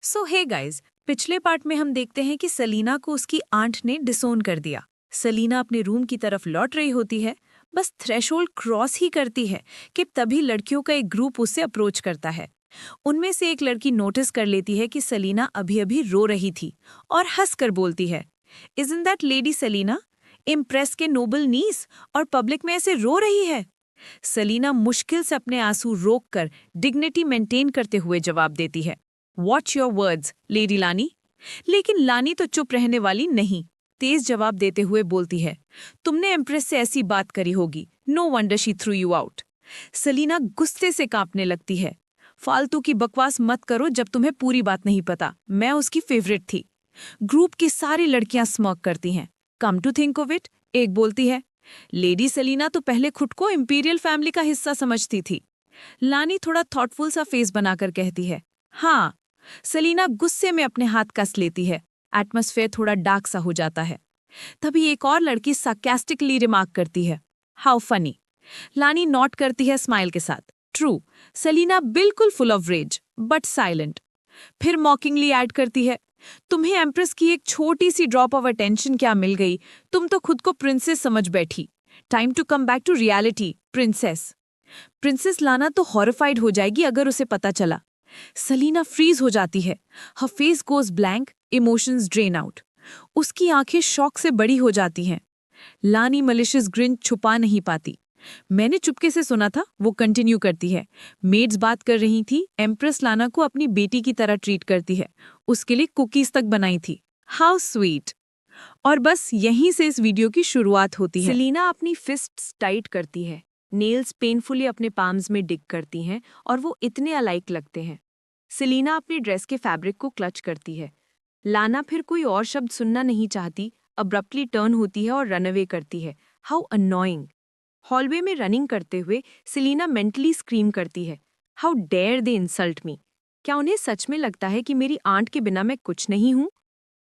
सो hey guys, पिछले part में हम देखते हैं कि सलीना को उसकी आंट ने डिसोन कर दिया। सलीना अपने रूम की तरफ लौट रही होती है, बस थ्रेशोल्ड क्रॉस ही करती है कि तभी लड़कियों का एक ग्रुप उससे अप्रोच करता है। उनमें से एक लड़की नोटिस कर लेती है कि सलीना अभी अभी रो रही थी और हंसकर बोलती है, isn't that lady Selina, empress के नोबल नीस, और पब्लिक में ऐसे रो रही है। सलीना मुश्किल से अपने आंसू रोककर डिग्निटी मेंटेन करते हुए जवाब देती है, वॉच योर वर्ड्स लेडी लानी। लेकिन लानी तो चुप रहने वाली नहीं, तेज जवाब देते हुए बोलती है, तुमने एम्प्रेस से ऐसी बात करी होगी, no wonder she threw you out. Selina गुस्से से कांपने लगती है, फालतू की बकवास मत करो जब तुम्हें पूरी बात नहीं पता, मैं उसकी फेवरेट थी। ग्रुप की सारी लड़कियां स्मर्क करती हैं। Come to think of it, एक बोलती है, लेडी सलीना तो पहले खुद को इंपीरियल फैमिली का हिस्सा समझती थी। लानी थोड़ा थॉटफुल सा फेस बनाकर कहती है, हाँ। सलीना गुस्से में अपने हाथ कस लेती है। एटमॉस्फेयर थोड़ा डार्क सा हो जाता है। तभी एक और लड़की सार्कास्टिकली रिमार्क करती है, हाउ फनी। लानी नॉट करती है स्माइल के साथ। ट्रू, सलीना बिल्कुल full of rage but silent. फिर मॉकिंगली ऐड करती है, तुम्हें एम्प्रेस की एक छोटी सी ड्रॉप ऑफ अटेंशन क्या मिल गई, तुम तो खुद को प्रिंसेस समझ बैठी। Time to come back to reality princess. Princess Lana तो हॉरिफाइड हो जाएगी अगर उसे पता चला। सलीना फ्रीज हो जाती है, her face goes blank, emotions drain out. उसकी आंखें शॉक से बड़ी हो जाती हैं। लानी मलिशियस ग्रिन छुपा नहीं पाती। मैंने चुपके से सुना था, वो कंटिन्यू करती है। मेड्स बात कर रही थी, एम्प्रेस लाना को अपनी बेटी की तरह ट्रीट करती है, उसके लिए कुकीज तक बनाई थी। How sweet. और बस यहीं से इस वीडियो की शुरुआत होती है। सलीना अपनी फिस्ट्स टाइट करती है, नेल्स पेनफुली अपने पाम्स में डिग करती हैं और वो इतने अलाइक लगते हैं। सलीना अपनी ड्रेस के फैब्रिक को क्लच करती है। लाना फिर कोई और शब्द सुनना नहीं चाहती, अब्रप्टली टर्न होती है और रन अवे करती है। How annoying. हॉलवे में रनिंग करते हुए सलीना मेंटली स्क्रीम करती है, how dare they insult me. क्या उन्हें सच में लगता है कि मेरी आंट के बिना मैं कुछ नहीं हूँ?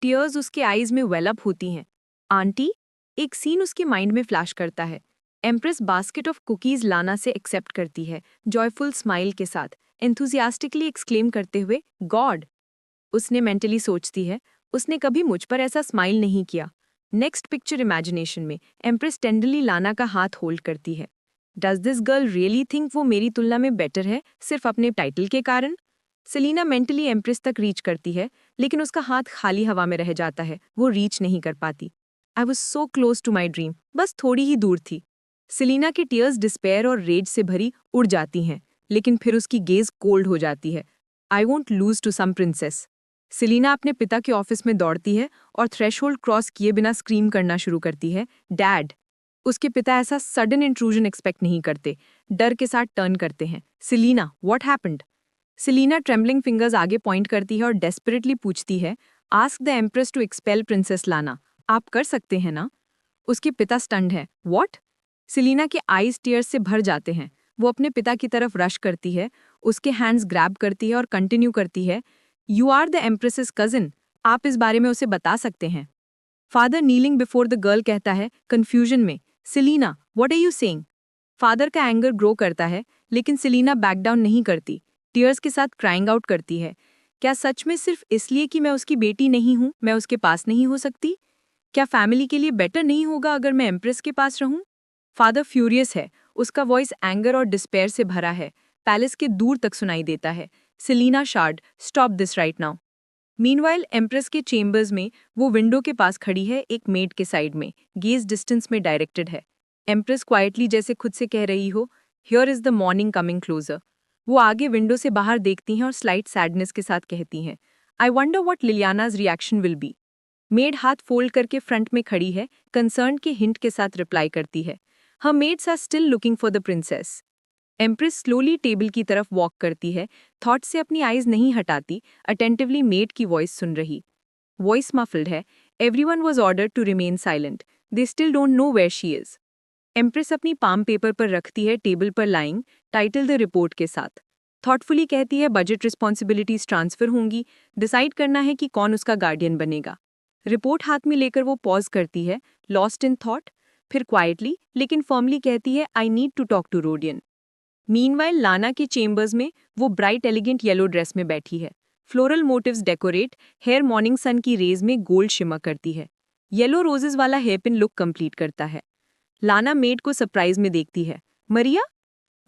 टीयर्स उसके आईज में वेल अप होती हैं। आंटी, एक सीन उसके माइंड में फ्लैश करता है। एम्प्रेस बास्केट ऑफ कुकीज लाना से एक्सेप्ट करती है, जॉयफुल स्माइल के साथ, एंथुजियास्टिकली एक्सक्लेम करते हुए, गॉड। उसने मेंटली सोचती है, उसने कभी मुझ पर ऐसा स्माइल नहीं किया। नेक्स्ट पिक्चर इमेजिनेशन में एम्प्रेस टेंडरली लाना का हाथ होल्ड करती है। Does this girl really think वो मेरी तुलना में बेटर है सिर्फ अपने टाइटल के कारण? सलीना मेंटली एम्प्रेस तक रीच करती है, लेकिन उसका हाथ खाली हवा में रह जाता है, वो रीच नहीं कर पाती। I was so close to my dream, बस थोड़ी ही दूर थी। सलीना के टीयर्स डिस्पेयर और रेज से भरी उड़ जाती हैं, लेकिन फिर उसकी गेज कोल्ड हो जाती है। I won't lose to some princess. Selina अपने पिता के ऑफिस में दौड़ती है और थ्रेशोल्ड क्रॉस किए बिना स्क्रीम करना शुरू करती है, डैड। उसके पिता ऐसा सडन इंट्रूजन एक्सपेक्ट नहीं करते, डर के साथ टर्न करते हैं। Selina, what happened? Selina trembling fingers आगे पॉइंट करती है और डेस्परेटली पूछती है, ask the empress to expel princess Lana. आप कर सकते हैं ना? उसके पिता स्टन्ड है, व्हाट? सलीना के आईज टीयर्स से भर जाते हैं। वो अपने पिता की तरफ रश करती है, उसके हैंड्स ग्रैब करती है और कंटिन्यू करती है, you are the empress's cousin, आप इस बारे में उसे बता सकते हैं। Father kneeling before the girl कहता है, कंफ्यूजन में, Selina, what are you saying? Father का एंगर ग्रो करता है, लेकिन सलीना बैक डाउन नहीं करती, टीयर्स के साथ क्राइंग आउट करती है, क्या सच में सिर्फ इसलिए कि मैं उसकी बेटी नहीं हूं, मैं उसके पास नहीं हो सकती? क्या फैमिली के लिए बेटर नहीं होगा अगर मैं एम्प्रेस के पास रहूं? फादर फ्यूरियस है, उसका वॉइस एंगर और डिस्पेयर से भरा है, पैलेस के दूर तक सुनाई देता है। Selina shard, stop this right now. Meanwhile empress के चेम्बर्स में वो विंडो के पास खड़ी है, एक मेड के साइड में, गेज डिस्टेंस में डायरेक्टेड है। एम्प्रेस क्वाइटली जैसे खुद से कह रही हो, here is the morning coming closer. वो आगे विंडो से बाहर देखती हैं और स्लाइट सैडनेस के साथ कहती हैं, I wonder what Liliana's reaction will be. Maid हाथ फोल्ड करके फ्रंट में खड़ी है, कंसर्न के हिंट के साथ रिप्लाई करती है, her maids are still looking for the princess. Empress slowly table की तरफ वॉक करती है, थॉट से अपनी आईज नहीं हटाती, अटेंटिवली मेड की वॉइस सुन रही। वॉइस मफल्ड है, everyone was ordered to remain silent, they still don't know where she is. Empress अपनी पाम पेपर पर रखती है, टेबल पर लाइंग, टाइटल द रिपोर्ट के साथ। थॉटफुली कहती है, बजट रिस्पॉन्सिबिलिटीज ट्रांसफर होंगी, डिसाइड करना है कि कौन उसका गार्डियन बनेगा। रिपोर्ट हाथ में लेकर वो पॉज करती है, लॉस्ट इन थॉट, फिर क्वाइटली लेकिन फर्मली कहती है, I need to talk to Rodion. Meanwhile Lana के चेम्बर्स में वो ब्राइट एलिगेंट येलो ड्रेस में बैठी है, floral motifs decorate, hair morning sun की रेज में गोल्ड शिमर करती है। येलो रोजेस वाला हेयरपिन लुक कंप्लीट करता है। लाना मेड को सरप्राइज में देखती है। मरिया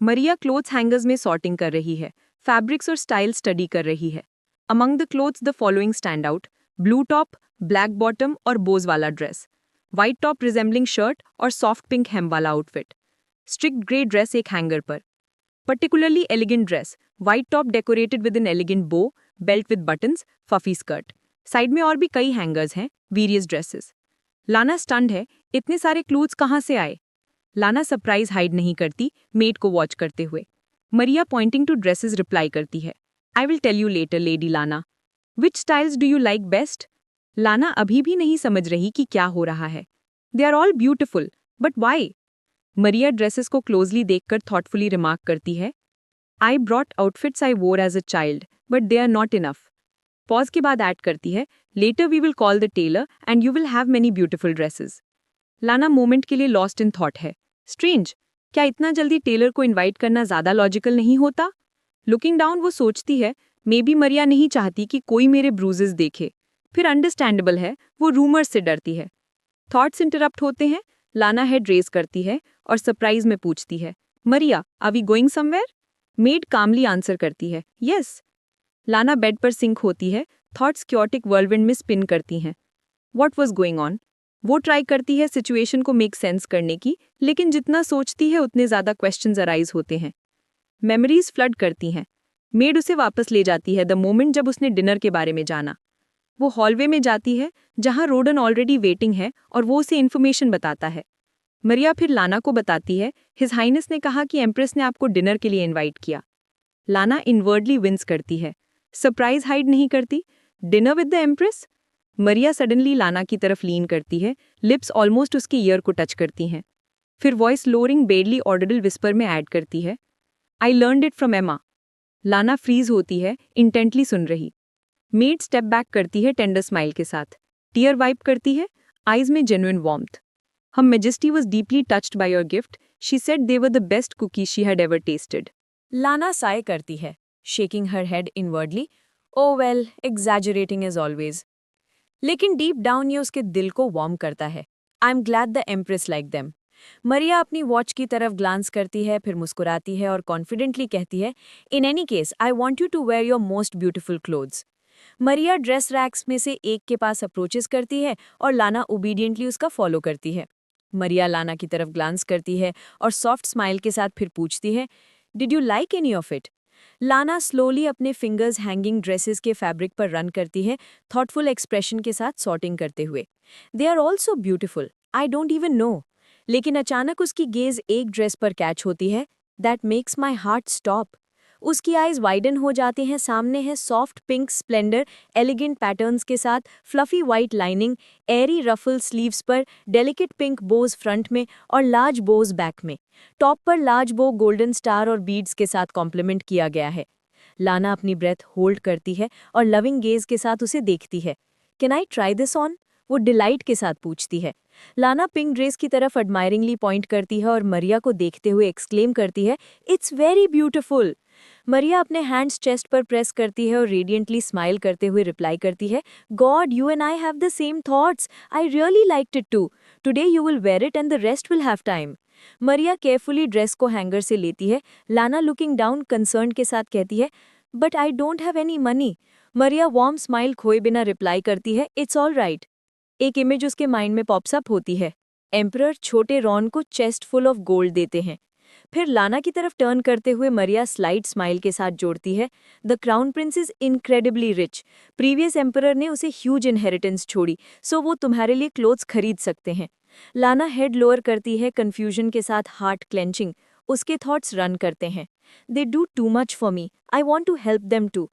मरिया क्लोथ्स हैंगर्स में सॉर्टिंग कर रही है, फैब्रिक्स और स्टाइल स्टडी कर रही है। Among the clothes the following stand out: blue top, black bottom और बोज वाला dress, white top resembling shirt और सॉफ्ट पिंक हेम वाला आउटफिट, स्ट्रिक्ट ग्रे ड्रेस एक हैंगर पर। Particularly elegant dress, white top decorated with an elegant bow, belt with buttons, fluffy skirt. Side में और भी कई हैंगर्स हैं, वेरियस ड्रेसेस। लाना स्टन्ड है, इतने सारे क्लोथ्स कहाँ से आए? लाना सरप्राइज हाइड नहीं करती, मेड को वॉच करते हुए। Maria pointing to dresses reply करती है, I will tell you later lady Lana. Which styles do you like best? Lana अभी भी नहीं समझ रही कि क्या हो रहा है। They are all beautiful, but why? Maria dresses को क्लोजली देखकर थॉटफुली रिमार्क करती है, I brought outfits I wore as a child, but they are not enough. Pause के बाद ऐड करती है, later we will call the tailor and you will have many beautiful dresses. Lana moment के लिए lost in thought है। Strange, क्या इतना जल्दी टेलर को इन्वाइट करना ज्यादा लॉजिकल नहीं होता? लुकिंग डाउन वो सोचती है, मे बी मरिया नहीं चाहती कि कोई मेरे ब्रूजेस देखे। फिर अंडरस्टैंडेबल है, वो रूमर्स से डरती है। थॉट्स इंटरप्ट होते हैं। लाना हेड रेज करती है और सरप्राइज में पूछती है, Maria are we going somewhere? Maid calmly answer करती है, यस। लाना बेड पर सिंक होती है, थॉट्स क्योटिक वर्ल्डविंड में स्पिन करती हैं। What was going on? वो ट्राई करती है सिचुएशन को मेक सेंस करने की, लेकिन जितना सोचती है उतने ज्यादा क्वेश्चंस अराइज होते हैं। मेमोरीज फ्लड करती हैं। मेड उसे वापस ले जाती है द मोमेंट जब उसने डिनर के बारे में जाना। वो हॉलवे में जाती है जहां रोडन ऑलरेडी वेटिंग है और वो उसे इन्फॉर्मेशन बताता है। मरिया फिर लाना को बताती है, हिज हाइनेस ने कहा कि एम्प्रेस ने आपको डिनर के लिए इनवाइट किया। लाना इनवर्डली विंस करती है, सरप्राइज हाइड नहीं करती। Dinner with the empress? Maria suddenly लाना की तरफ लीन करती है, लिप्स ऑलमोस्ट उसके ईयर को टच करती हैं। फिर voice lowering badly Audible whisper में ऐड करती है, आई लर्नड इट फ्रॉम एमा। लाना फ्रीज होती है, इंटेंटली सुन रही। मेड स्टेप बैक करती है टेंडर स्माइल के साथ, टीयर वाइप करती है, आईज में genuine warmth. Her Majesty was deeply touched by your gift. She said they were the best cookies she had ever tasted. लाना साय करती है, shaking her head inwardly. Oh well, exaggerating as always. लेकिन deep down ये उसके दिल को warm करता है। I'm glad the Empress liked them. मरिया अपनी वॉच की तरफ ग्लांस करती है, फिर मुस्कुराती है और कॉन्फिडेंटली कहती है, In any case, I want you to wear your most beautiful clothes. Maria dress racks में से एक के पास अप्रोचेस करती है और लाना ओबीडियंटली उसका फॉलो करती है। मरिया लाना की तरफ ग्लांस करती है और सॉफ्ट स्माइल के साथ फिर पूछती है, did you like any of it? Lana slowly अपने फिंगर्स हैंगिंग ड्रेसेस के फैब्रिक पर रन करती है, थॉटफुल एक्सप्रेशन के साथ सॉर्टिंग करते हुए। They are also beautiful, I don't even know. लेकिन अचानक उसकी गेज एक ड्रेस पर कैच होती है, that makes my heart stop. उसकी आइज वाइडन हो जाती हैं, सामने है soft pink Splendor, elegant patterns के साथ, फ्लफी वाइट लाइनिंग, एरी रफल स्लीव्स पर, डेलिकेट पिंक बोज फ्रंट में और लार्ज बोज बैक में। टॉप पर लार्ज बो गोल्डन स्टार और बीड्स के साथ कॉम्प्लीमेंट किया गया है। लाना अपनी ब्रेथ होल्ड करती है और लविंग गेज के साथ उसे देखती है। Can I try this on? वो डिलाइट के साथ पूछती है। लाना पिंक ड्रेस की तरफ एडमायरिंगली पॉइंट करती है और मरिया को देखते हुए एक्सक्लेम करती है, इट्स वेरी ब्यूटिफुल। मरिया अपने हैंड्स चेस्ट पर प्रेस करती है और रेडियंटली स्माइल करते हुए रिप्लाई करती है, God you and I have the same thoughts, I really liked it too. Today you will wear it and the rest will have time. Maria carefully dress को hanger से लेती है। लाना लुकिंग डाउन कंसर्न के साथ कहती है, but I don't have any money. Maria warm smile खोए बिना रिप्लाई करती है, इट्स ऑल राइट। एक इमेज उसके माइंड में पॉप्सअप होती है। एम्परर छोटे रॉन को चेस्ट फुल ऑफ गोल्ड देते हैं। फिर लाना की तरफ टर्न करते हुए मरिया स्लाइड स्माइल के साथ जोड़ती है, the crown Prince is incredibly rich. Previous emperor ने उसे ह्यूज इनहेरिटेंस छोड़ी, सो वो तुम्हारे लिए क्लोथ्स खरीद सकते हैं। लाना हेड लोअर करती है, कंफ्यूजन के साथ हार्ट क्लेंचिंग। उसके थॉट्स रन करते हैं, they do too much for me, I want to help them too.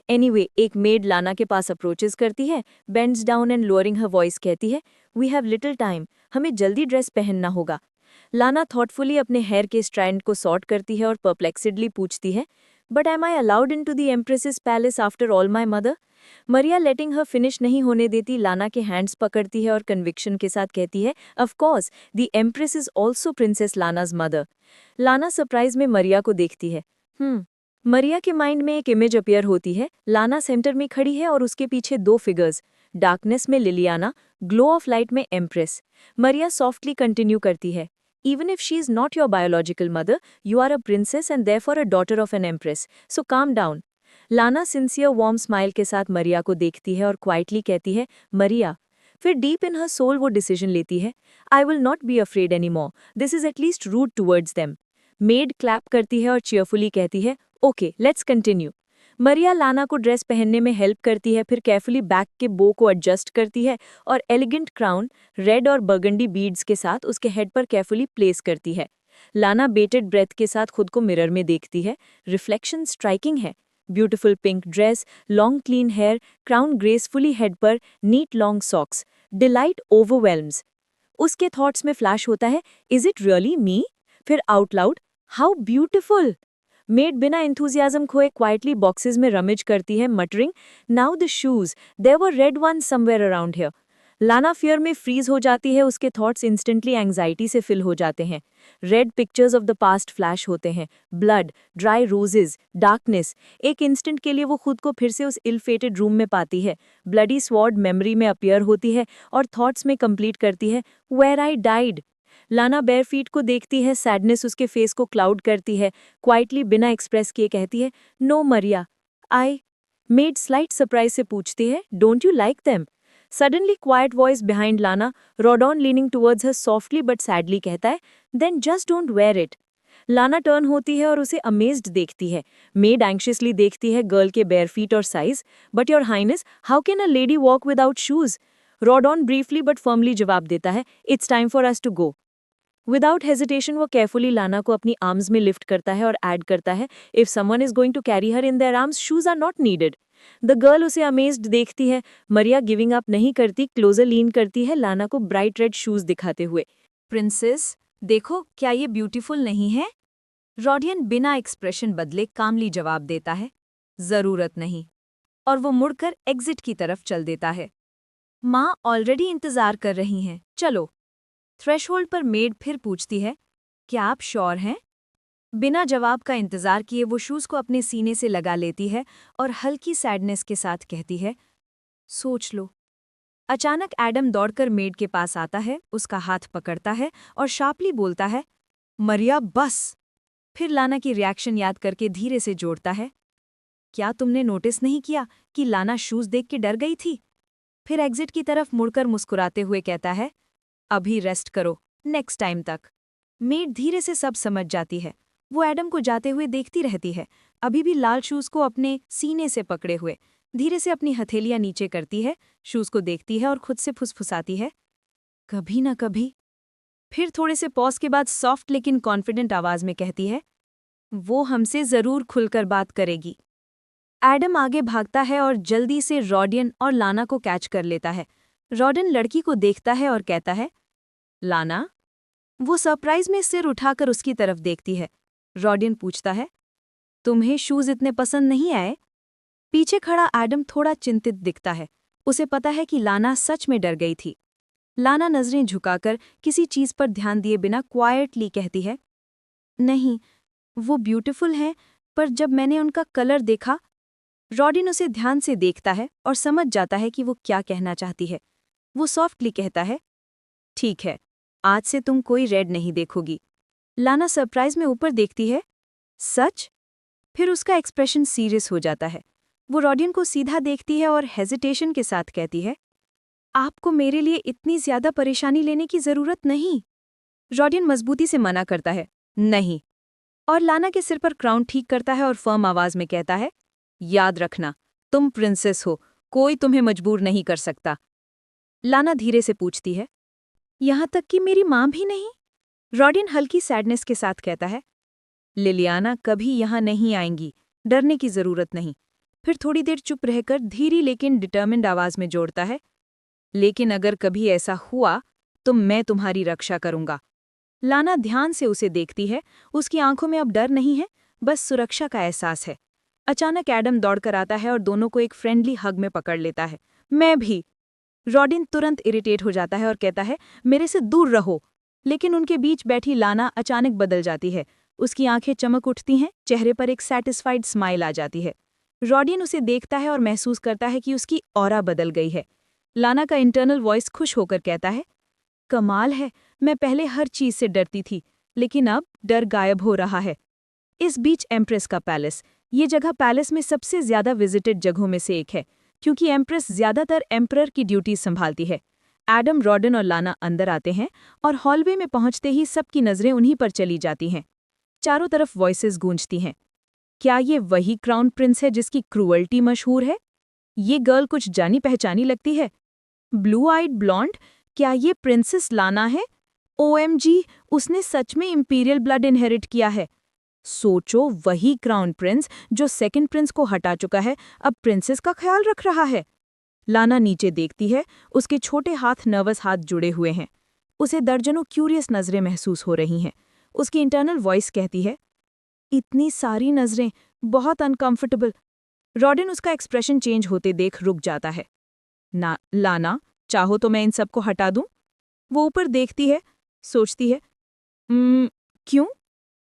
Anyway, एक मेड लाना के पास अप्रोचेस करती है, bends down and lowering her voice कहती है, वी हैव लिटिल टाइम, हमें जल्दी ड्रेस पहनना होगा। लाना थॉटफुली अपने हेयर के स्ट्रैंड को सॉर्ट करती है और परप्लेक्सिडली पूछती है, but am I allowed in to the empress's palace after all my mother? Maria letting her finish नहीं होने देती, लाना के हैंड्स पकड़ती है और कन्विक्शन के साथ कहती है, of course the empress is also princess Lana's mother. Lana surprise में मरिया को देखती है। मरिया के माइंड में एक इमेज अपीयर होती है। लाना सेंटर में खड़ी है और उसके पीछे दो फिगर्स, डार्कनेस में लिलियाना, ग्लो ऑफ लाइट में एम्प्रेस। मरिया सॉफ्टली कंटिन्यू करती है, even if she is not your biological mother, you are a princess and therefore a daughter of an empress, so calm down. लाना sincere warm smile के साथ मरिया को देखती है और क्वाइटली कहती है, मरिया। फिर डीप इन हर सोल वो डिसीजन लेती है, I will not be afraid any more, this is at least rude towards them. Maid clap करती है और चीयरफुली कहती है, ओके लेट्स कंटिन्यू। मरिया लाना को ड्रेस पहनने में हेल्प करती है, फिर केयरफुली बैक के बो को एडजस्ट करती है और एलिगेंट क्राउन रेड और बर्गंडी बीड्स के साथ उसके हेड पर केयरफुली प्लेस करती है। लाना बेटेड ब्रेथ के साथ खुद को मिरर में देखती है, रिफ्लेक्शन स्ट्राइकिंग है। Beautiful pink dress, long clean hair, crown gracefully head पर, neat long socks, delight overwhelms. उसके थॉट्स में फ्लैश होता है, इज इट रियली मी? फिर out loud, how beautiful. Maid बिना एंथुजियाज्म खोए क्वाइटली बॉक्सेस में रमिज करती है, muttering, now the shoes, there were red one somewhere around here. Lana fear में फ्रीज हो जाती है, उसके थॉट्स इंस्टेंटली एंग्जाइटी से फिल हो जाते हैं। Red pictures of the past flash होते हैं, ब्लड, ड्राई रोजेज, डार्कनेस। एक इंस्टेंट के लिए वो खुद को फिर से उस इल फेटेड रूम में पाती है। ब्लडी स्वॉर्ड मेमोरी में अपीयर होती है और थॉट्स में कंप्लीट करती है, वेयर आई डाइड। लाना बेयर फीट को देखती है, सैडनेस उसके फेस को क्लाउड करती है, क्वाइटली बिना एक्सप्रेस किए कहती है, no Maria, I. Maid slight surprise से पूछती है, don't you like them? Suddenly quiet voice behind Lana, Rodon leaning towards her softly but sadly कहता है, then just don't wear it. Lana turn होती है और उसे अमेज्ड देखती है। मेड एंग्शियसली देखती है गर्ल के बेयर फीट और sighs, but your highness, how can a lady walk without shoes? Rodon briefly but firmly जवाब देता है, it's time for us to go. Without hesitation वो केयरफुली लाना को अपनी आर्म्स में लिफ्ट करता है और ऐड करता है, if someone is going to carry her in their arms, shoes are not needed. The girl उसे अमेज्ड देखती है। मरिया गिविंग अप नहीं करती, क्लोजर लीन करती है, लाना को ब्राइट रेड शूज दिखाते हुए, प्रिंसेस देखो क्या ये ब्यूटीफुल नहीं है? रॉडियन बिना एक्सप्रेशन बदले कामली जवाब देता है, जरूरत नहीं, और वो मुड़कर एग्जिट की तरफ चल देता है। माँ ऑलरेडी इंतजार कर रही हैं, चलो। थ्रेशहोल्ड पर मेड फिर पूछती है, क्या आप श्योर हैं? बिना जवाब का इंतजार किए वो शूज को अपने सीने से लगा लेती है और हल्की सैडनेस के साथ कहती है, सोच लो। अचानक एडम दौड़कर मेड के पास आता है, उसका हाथ पकड़ता है और शार्पली बोलता है, मरिया बस। फिर लाना की रिएक्शन याद करके धीरे से जोड़ता है, क्या तुमने नोटिस नहीं किया कि लाना शूज देख के डर गई थी? फिर एग्जिट की तरफ मुड़कर मुस्कुराते हुए कहता है, अभी रेस्ट करो, नेक्स्ट टाइम तक। मेड धीरे से सब समझ जाती है। वो एडम को जाते हुए देखती रहती है, अभी भी लाल शूज को अपने सीने से पकड़े हुए। धीरे से अपनी हथेलियां नीचे करती है, शूज को देखती है और खुद से फुसफुसाती है, कभी ना कभी। फिर थोड़े से पॉज के बाद सॉफ्ट लेकिन कॉन्फिडेंट आवाज में कहती है, वो हमसे जरूर खुलकर बात करेगी। एडम आगे भागता है और जल्दी से रॉडियन और लाना को कैच कर लेता है। रॉडियन लड़की को देखता है और कहता है, लाना? वो सरप्राइज में सिर उठाकर उसकी तरफ देखती है। रॉडियन पूछता है, तुम्हें शूज इतने पसंद नहीं आए? पीछे खड़ा एडम थोड़ा चिंतित दिखता है। उसे पता है कि लाना सच में डर गई थी। लाना नजरें झुकाकर किसी चीज पर ध्यान दिए बिना क्वाइटली कहती है, नहीं, वो ब्यूटीफुल हैं, पर जब मैंने उनका कलर देखा। रॉडिन उसे ध्यान से देखता है और समझ जाता है कि वो क्या कहना चाहती है। वो सॉफ्टली कहता है, ठीक है, आज से तुम कोई रेड नहीं देखोगी। लाना सरप्राइज में ऊपर देखती है, सच? फिर उसका एक्सप्रेशन सीरियस हो जाता है। वो रॉडियन को सीधा देखती है और हेजिटेशन के साथ कहती है, आपको मेरे लिए इतनी ज्यादा परेशानी लेने की जरूरत नहीं। रॉडियन मजबूती से मना करता है, नहीं, और लाना के सिर पर क्राउन ठीक करता है और फर्म आवाज में कहता है, याद रखना, तुम प्रिंसेस हो, कोई तुम्हें मजबूर नहीं कर सकता। लाना धीरे से पूछती है, यहां तक कि मेरी मां भी नहीं? रॉडिन हल्की सैडनेस के साथ कहता है, लिलियाना कभी यहां नहीं आएंगी, डरने की जरूरत नहीं। फिर थोड़ी देर चुप रहकर धीरी लेकिन डिटर्मिन्ड आवाज में जोड़ता है, लेकिन अगर कभी ऐसा हुआ तो मैं तुम्हारी रक्षा करूंगा। लाना ध्यान से उसे देखती है, उसकी आंखों में अब डर नहीं है, बस सुरक्षा का एहसास है। अचानक एडम दौड़कर आता है और दोनों को एक फ्रेंडली हग में पकड़ लेता है। मैं भी। रॉडिन तुरंत इरिटेट हो जाता है और कहता है, मेरे से दूर रहो। लेकिन उनके बीच बैठी लाना अचानक बदल जाती है। उसकी आंखें चमक उठती हैं, चेहरे पर एक सैटिस्फाइड स्माइल आ जाती है। रॉडियन उसे देखता है और महसूस करता है कि उसकी ऑरा बदल गई है। लाना का इंटरनल वॉइस खुश होकर कहता है, कमाल है, मैं पहले हर चीज से डरती थी, लेकिन अब डर गायब हो रहा है। इस बीच एम्प्रेस का पैलेस, ये जगह पैलेस में सबसे ज्यादा विजिटेड जगहों में से एक है, क्योंकि एम्प्रेस ज्यादातर एम्परर की ड्यूटीज संभालती है। एडम, रॉडन और लाना अंदर आते हैं और हॉलवे में पहुंचते ही सबकी नजरें उन्हीं पर चली जाती हैं। चारों तरफ वॉइसेस गूंजती हैं। क्या ये वही क्राउन प्रिंस है जिसकी क्रूअल्टी मशहूर है? ये गर्ल कुछ जानी पहचानी लगती है। ब्लू आइड ब्लॉन्ड, क्या ये प्रिंसेस लाना है? ओएमजी, उसने सच में इंपीरियल ब्लड इनहेरिट किया है। सोचो, वही क्राउन प्रिंस जो सेकंड प्रिंस को हटा चुका है, अब प्रिंसेस का ख्याल रख रहा है। लाना नीचे देखती है, उसके छोटे हाथ नर्वस हाथ जुड़े हुए हैं। उसे दर्जनों क्यूरियस नजरें महसूस हो रही हैं। उसकी इंटरनल वॉइस कहती है, इतनी सारी नजरें, बहुत अनकंफर्टेबल। रॉडन उसका एक्सप्रेशन चेंज होते देख रुक जाता है। ना लाना, चाहो तो मैं इन सबको हटा दूं? वो ऊपर देखती है, सोचती है, क्यों?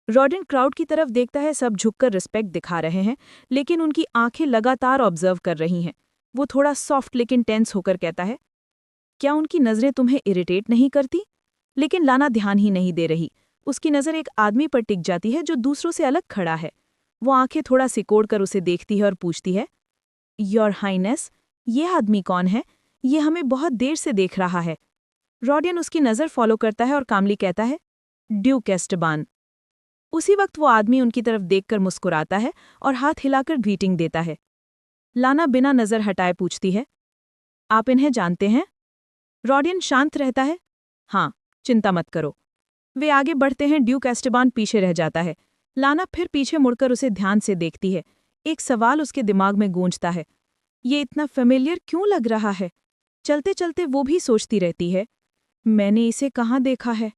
रॉडन क्राउड की तरफ देखता है, सब झुककर रिस्पेक्ट दिखा रहे हैं, लेकिन उनकी आंखें लगातार ऑब्जर्व कर रही हैं। वो थोड़ा सॉफ्ट लेकिन टेंस होकर कहता है, क्या उनकी नजरें तुम्हें इरिटेट नहीं करती? लेकिन लाना ध्यान ही नहीं दे रही। उसकी नज़र एक आदमी पर टिक जाती है जो दूसरों से अलग खड़ा है। वो आंखें थोड़ा सिकोड़ कर उसे देखती है और पूछती है, योर हाइनेस, ये आदमी कौन है? ये हमें बहुत देर से देख रहा है। रॉडियन उसकी नज़र फॉलो करता है और कामली कहता है, ड्यूक एस्टेबान। उसी वक्त वो आदमी उनकी तरफ देखकर मुस्कुराता है और हाथ हिलाकर ग्रीटिंग देता है। लाना बिना नज़र हटाए पूछती है, आप इन्हें जानते हैं? रॉडियन शांत रहता है, हाँ, चिंता मत करो। वे आगे बढ़ते हैं, ड्यूक एस्टेबान पीछे रह जाता है। लाना फिर पीछे मुड़कर उसे ध्यान से देखती है। एक सवाल उसके दिमाग में गूंजता है, ये इतना फेमिलियर क्यों लग रहा है? चलते चलते वो भी सोचती रहती है, मैंने इसे कहाँ देखा है?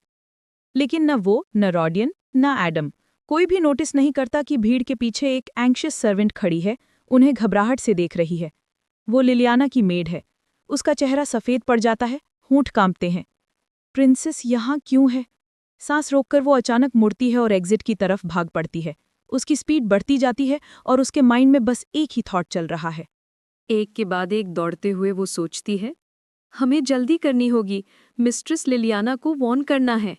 लेकिन न वो, न रॉडियन, न एडम, कोई भी नोटिस नहीं करता कि भीड़ के पीछे एक एंग्शियस सर्वेंट खड़ी है, उन्हें घबराहट से देख रही है। वो लिलियाना की मेड है। उसका चेहरा सफ़ेद पड़ जाता है, होंठ कांपते हैं। प्रिंसेस यहाँ क्यों है? सांस रोककर वो अचानक मुड़ती है और एग्जिट की तरफ भाग पड़ती है। उसकी स्पीड बढ़ती जाती है और उसके माइंड में बस एक ही थॉट चल रहा है। एक के बाद एक दौड़ते हुए वो सोचती है, हमें जल्दी करनी होगी, मिस्ट्रेस लिलियाना को वॉर्न करना है।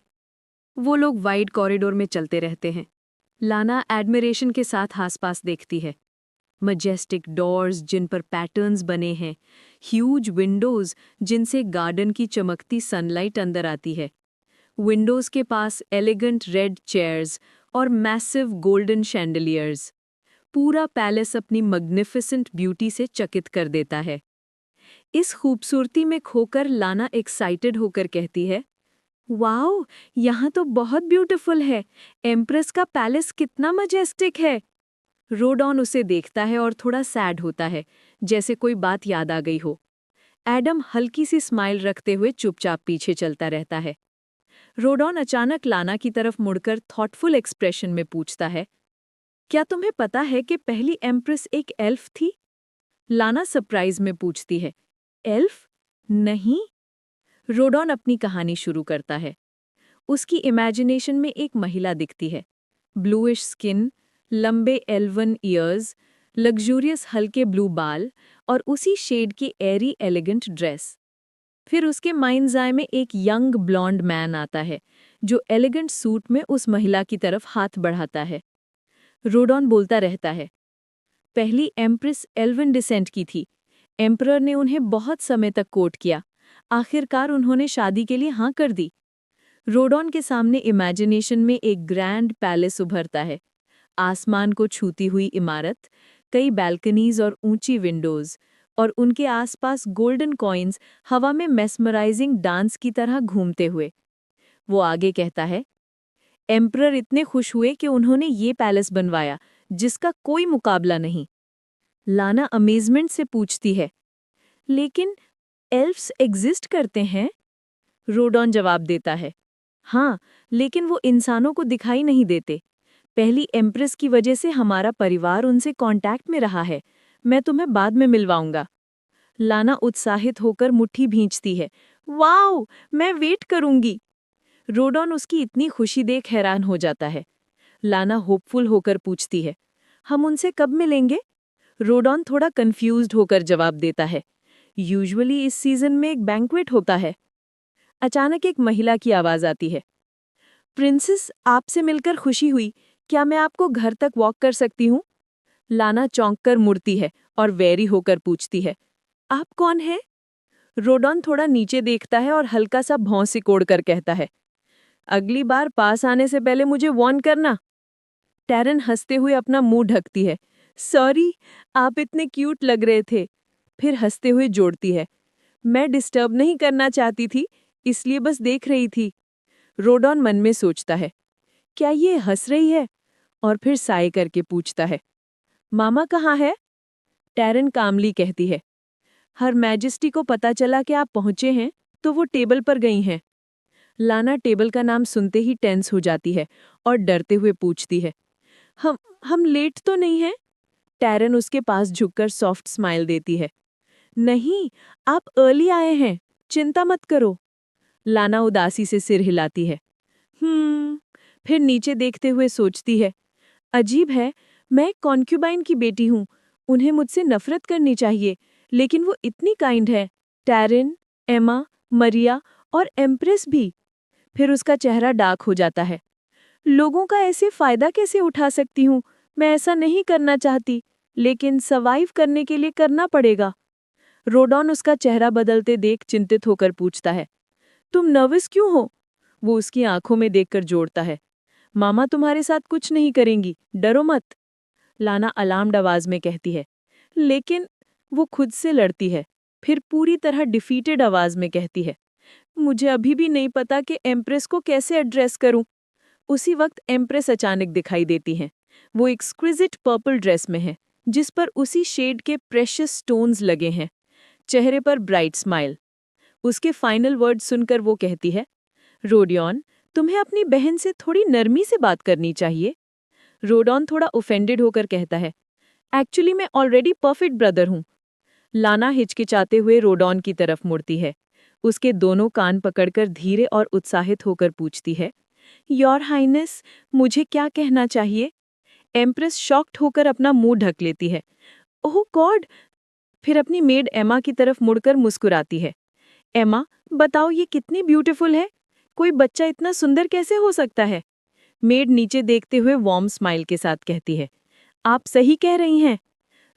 वो लोग वाइड कॉरिडोर में चलते रहते हैं। लाना एडमिरेशन के साथ आसपास देखती है। मजेस्टिक डोर्स जिन पर पैटर्न्स बने हैं, ह्यूज विंडोज जिनसे गार्डन की चमकती सनलाइट अंदर आती है। विंडोज के पास एलिगेंट रेड चेयर्स और मैसिव गोल्डन शैंडलियर्स। पूरा पैलेस अपनी मैग्निफिसेंट ब्यूटी से चकित कर देता है। इस खूबसूरती में खोकर लाना एक्साइटेड होकर कहती है, वाओ, यहाँ तो बहुत ब्यूटीफुल है। एम्प्रेस का पैलेस कितना मजेस्टिक है। रोडॉन उसे देखता है और थोड़ा सैड होता है, जैसे कोई बात याद आ गई हो। एडम हल्की सी स्माइल रखते हुए चुपचाप पीछे चलता रहता है। रोडॉन अचानक लाना की तरफ मुड़कर थॉटफुल एक्सप्रेशन में पूछता है, क्या तुम्हें पता है कि पहली एम्प्रेस एक एल्फ थी? लाना सरप्राइज में पूछती है, एल्फ? नहीं। रोडॉन अपनी कहानी शुरू करता है। उसकी इमेजिनेशन में एक महिला दिखती है, ब्लूइश स्किन, लंबे एल्वन ईयर्स, लग्जूरियस हल्के ब्लू बाल और उसी शेड की एरी एलिगेंट ड्रेस। फिर उसके माइंड्स आई में एक यंग ब्लॉन्ड मैन आता है, जो एलिगेंट सूट में उस महिला की तरफ हाथ बढ़ाता है। रोडॉन बोलता रहता है, पहली एम्प्रेस एल्वन डिसेंट की थी। एम्परर ने उन्हें बहुत समय तक कोर्ट किया। आखिरकार उन्होंने शादी के लिए हाँ कर दी। रोडॉन के सामने इमेजिनेशन में एक ग्रैंड पैलेस उभरता है। आसमान को छूती हुई इमारत, कई बैल्कनीज और ऊंची विंडोज, और उनके आसपास गोल्डन कॉइन्स हवा में मेस्मराइजिंग डांस की तरह घूमते हुए। वो आगे कहता है, एम्परर इतने खुश हुए कि उन्होंने ये पैलेस बनवाया जिसका कोई मुकाबला नहीं। लाना अमेजमेंट से पूछती है, लेकिन एल्फ्स एग्जिस्ट करते हैं? रोडॉन जवाब देता है, हाँ, लेकिन वो इंसानों को दिखाई नहीं देते। पहली एम्प्रेस की वजह से हमारा परिवार उनसे कांटेक्ट में रहा है। मैं तुम्हें बाद में मिलवाऊंगा। लाना उत्साहित होकर मुट्ठी भींचती है, वाओ, मैं वेट करूंगी। रोडॉन उसकी इतनी खुशी देख हैरान हो जाता है। लाना होपफुल होकर पूछती है, हम उनसे कब मिलेंगे? रोडॉन थोड़ा कंफ्यूज्ड होकर जवाब देता है, यूजुअली इस सीजन में एक बैंक्वेट होता है। अचानक एक महिला की आवाज आती है, प्रिंसेस, आपसे मिलकर खुशी हुई। क्या मैं आपको घर तक वॉक कर सकती हूँ? लाना चौंक कर मुड़ती है और वेरी होकर पूछती है, आप कौन हैं? रोडॉन थोड़ा नीचे देखता है और हल्का सा भौं सिकोड़ कर कहता है, अगली बार पास आने से पहले मुझे वार्न करना। टैरन हंसते हुए अपना मुंह ढकती है, सॉरी, आप इतने क्यूट लग रहे थे। फिर हंसते हुए जोड़ती है, मैं डिस्टर्ब नहीं करना चाहती थी, इसलिए बस देख रही थी। रोडॉन मन में सोचता है, क्या ये हंस रही है? और फिर साए करके पूछता है, मामा कहाँ है? टैरन कामली कहती है, हर मैजेस्टी को पता चला कि आप पहुंचे हैं तो वो टेबल पर गई हैं। लाना टेबल का नाम सुनते ही टेंस हो जाती है और डरते हुए पूछती है, हम लेट तो नहीं हैं? टैरन उसके पास झुककर सॉफ्ट स्माइल देती है, नहीं, आप अर्ली आए हैं, चिंता मत करो। लाना उदासी से सिर हिलाती है, फिर नीचे देखते हुए सोचती है, अजीब है, मैं एक कॉन्क्यूबाइन की बेटी हूँ, उन्हें मुझसे नफरत करनी चाहिए, लेकिन वो इतनी काइंड है। टैरिन, एमा, मरिया और एम्प्रेस भी। फिर उसका चेहरा डार्क हो जाता है। लोगों का ऐसे फायदा कैसे उठा सकती हूँ? मैं ऐसा नहीं करना चाहती, लेकिन सर्वाइव करने के लिए करना पड़ेगा। रोडॉन उसका चेहरा बदलते देख चिंतित होकर पूछता है, तुम नर्वस क्यों हो? वो उसकी आंखों में देखकर जोड़ता है, मामा तुम्हारे साथ कुछ नहीं करेंगी, डरो मत। लाना अलार्म्ड आवाज में कहती है, लेकिन वो खुद से लड़ती है। फिर पूरी तरह डिफीटेड आवाज में कहती है, मुझे अभी भी नहीं पता कि एम्प्रेस को कैसे एड्रेस करूं। उसी वक्त एम्प्रेस अचानक दिखाई देती हैं। वो एक्सक्विजिट पर्पल ड्रेस में है, जिस पर उसी शेड के प्रेशियस स्टोन्स लगे हैं। चेहरे पर ब्राइट स्माइल। उसके फाइनल वर्ड सुनकर वो कहती है, रोडियन, तुम्हें अपनी बहन से थोड़ी नरमी से बात करनी चाहिए। रोडॉन थोड़ा ऑफेंडेड होकर कहता है, एक्चुअली मैं ऑलरेडी परफेक्ट ब्रदर हूँ। लाना हिचकिचाते हुए रोडॉन की तरफ मुड़ती है। उसके दोनों कान पकड़कर धीरे और उत्साहित होकर पूछती है, योर हाइनेस, मुझे क्या कहना चाहिए? एम्प्रेस शॉक्ड होकर अपना मुंह ढक लेती है। ओह गॉड! फिर अपनी मेड एमा की तरफ मुड़कर मुस्कुराती है। एमा, बताओ ये कितनी ब्यूटीफुल है? कोई बच्चा इतना सुंदर कैसे हो सकता है? मेड नीचे देखते हुए वार्म स्माइल के साथ कहती है, आप सही कह रही हैं।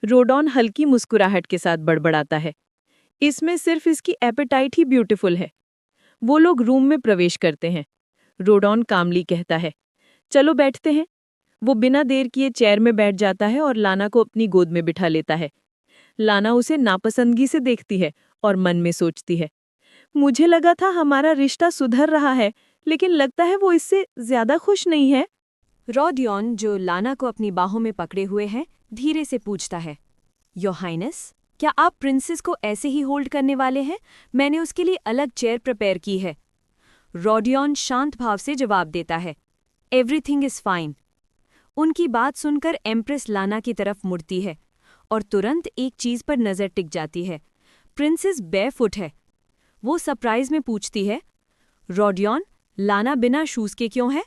रोडॉन हल्की मुस्कुराहट के साथ बड़बड़ाता है, इसमें सिर्फ इसकी एपेटाइट ही ब्यूटीफुल है। वो लोग रूम में प्रवेश करते हैं। रोडॉन कामली कहता है, चलो बैठते हैं। वो बिना देर किए चेयर में बैठ जाता है और लाना को अपनी गोद में बिठा लेता है। लाना उसे नापसंदगी से देखती है और मन में सोचती है, मुझे लगा था हमारा रिश्ता सुधर रहा है, लेकिन लगता है वो इससे ज्यादा खुश नहीं है। रोडियन, जो लाना को अपनी बाहों में पकड़े हुए है, धीरे से पूछता है, योर हाइनेस, क्या आप प्रिंसेस को ऐसे ही होल्ड करने वाले हैं? मैंने उसके लिए अलग चेयर प्रिपेयर की है। रोडियन शांत भाव से जवाब देता है, एवरीथिंग इज फाइन। उनकी बात सुनकर एम्प्रेस लाना की तरफ मुड़ती है और तुरंत एक चीज पर नजर टिक जाती है। प्रिंसेस बेयरफुट है। वो सरप्राइज में पूछती है, रोडियन, लाना बिना शूज के क्यों है?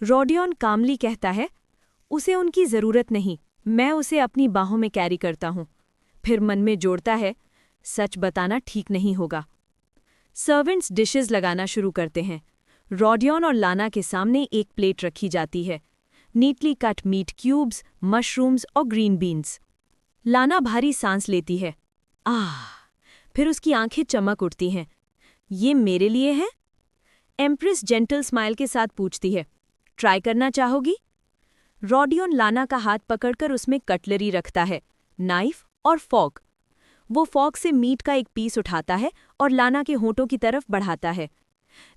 रोडियन कामली कहता है, उसे उनकी जरूरत नहीं, मैं उसे अपनी बाहों में कैरी करता हूं। फिर मन में जोड़ता है, सच बताना ठीक नहीं होगा। सर्वेंट्स डिशेस लगाना शुरू करते हैं। रोडियन और लाना के सामने एक प्लेट रखी जाती है, neatly cut meat cubes, mushrooms और ग्रीन बीन्स। लाना भारी सांस लेती है, आह! फिर उसकी आंखें चमक उठती हैं। ये मेरे लिए है? एम्प्रेस जेंटल स्माइल के साथ पूछती है, ट्राई करना चाहोगी? रोडियन लाना का हाथ पकड़कर उसमें कटलरी रखता है, नाइफ और फॉर्क। वो फॉर्क से मीट का एक पीस उठाता है और लाना के होंठों की तरफ बढ़ाता है।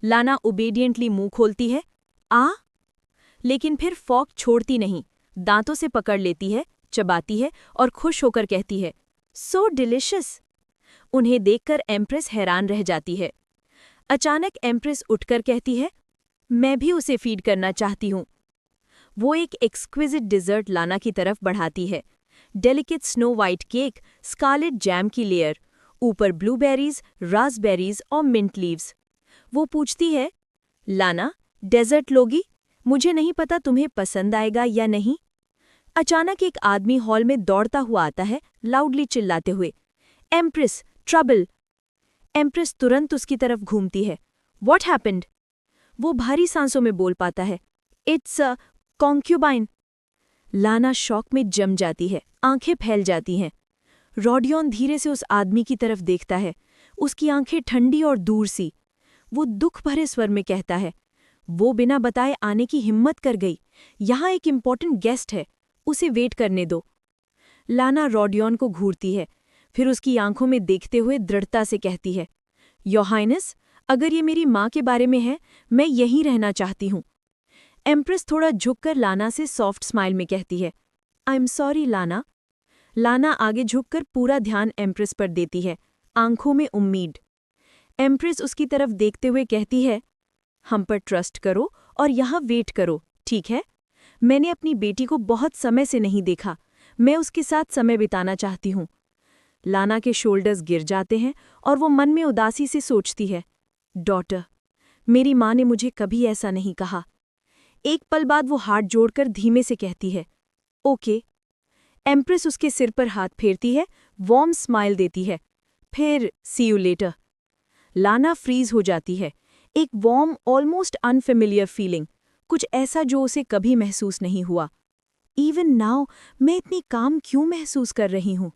लाना ओबेडिएंटली मुंह खोलती है, आ? लेकिन फिर फॉर्क छोड़ती नहीं, दांतों से पकड़ लेती है, चबाती है और खुश होकर कहती है, सो डिलिशियस। उन्हें देखकर एम्प्रेस हैरान रह जाती है। अचानक एम्प्रेस उठकर कहती है, मैं भी उसे फीड करना चाहती हूँ। वो एक एक्सक्विजिट डिजर्ट लाना की तरफ बढ़ाती है, delicate snow white cake, scarlet jam की लेयर, ऊपर ब्लूबेरीज, रास्पबेरीज और मिंट लीव्स। वो पूछती है, लाना, डेजर्ट लोगी? मुझे नहीं पता तुम्हें पसंद आएगा या नहीं। अचानक एक आदमी हॉल में दौड़ता हुआ आता है, लाउडली चिल्लाते हुए, एम्प्रेस, ट्रबल। एम्प्रेस तुरंत उसकी तरफ घूमती है। What happened? वो भारी सांसों में बोल पाता है, इट्स अ कॉन्क्यूबाइन। लाना शॉक में जम जाती है, आंखें फैल जाती हैं। रॉडियन धीरे से उस आदमी की तरफ देखता है, उसकी आंखें ठंडी और दूर सी। वो दुख भरे स्वर में कहता है, वो बिना बताए आने की हिम्मत कर गई। यहाँ एक इम्पॉर्टेंट गेस्ट है, उसे वेट करने दो। लाना रॉडियन को घूरती है, फिर उसकी आंखों में देखते हुए दृढ़ता से कहती है, योर हाइनेस, अगर ये मेरी माँ के बारे में है, मैं यहीं रहना चाहती हूँ। एम्प्रेस थोड़ा झुककर लाना से सॉफ्ट स्माइल में कहती है, आई एम सॉरी लाना। लाना आगे झुककर पूरा ध्यान एम्प्रेस पर देती है, आंखों में उम्मीद। एम्प्रेस उसकी तरफ देखते हुए कहती है, हम पर ट्रस्ट करो और यहाँ वेट करो, ठीक है? मैंने अपनी बेटी को बहुत समय से नहीं देखा, मैं उसके साथ समय बिताना चाहती हूँ। लाना के शोल्डर्स गिर जाते हैं और वो मन में उदासी से सोचती है, डॉटर, मेरी माँ ने मुझे कभी ऐसा नहीं कहा। एक पल बाद वो हाथ जोड़कर धीमे से कहती है, ओके। एम्प्रेस उसके सिर पर हाथ फेरती है, वार्म स्माइल देती है, फिर सी यू लेटर। लाना फ्रीज हो जाती है, एक वार्म ऑलमोस्ट अनफेमिलियर फीलिंग, कुछ ऐसा जो उसे कभी महसूस नहीं हुआ। इवन नाउ मैं इतनी काम क्यों महसूस कर रही हूँ?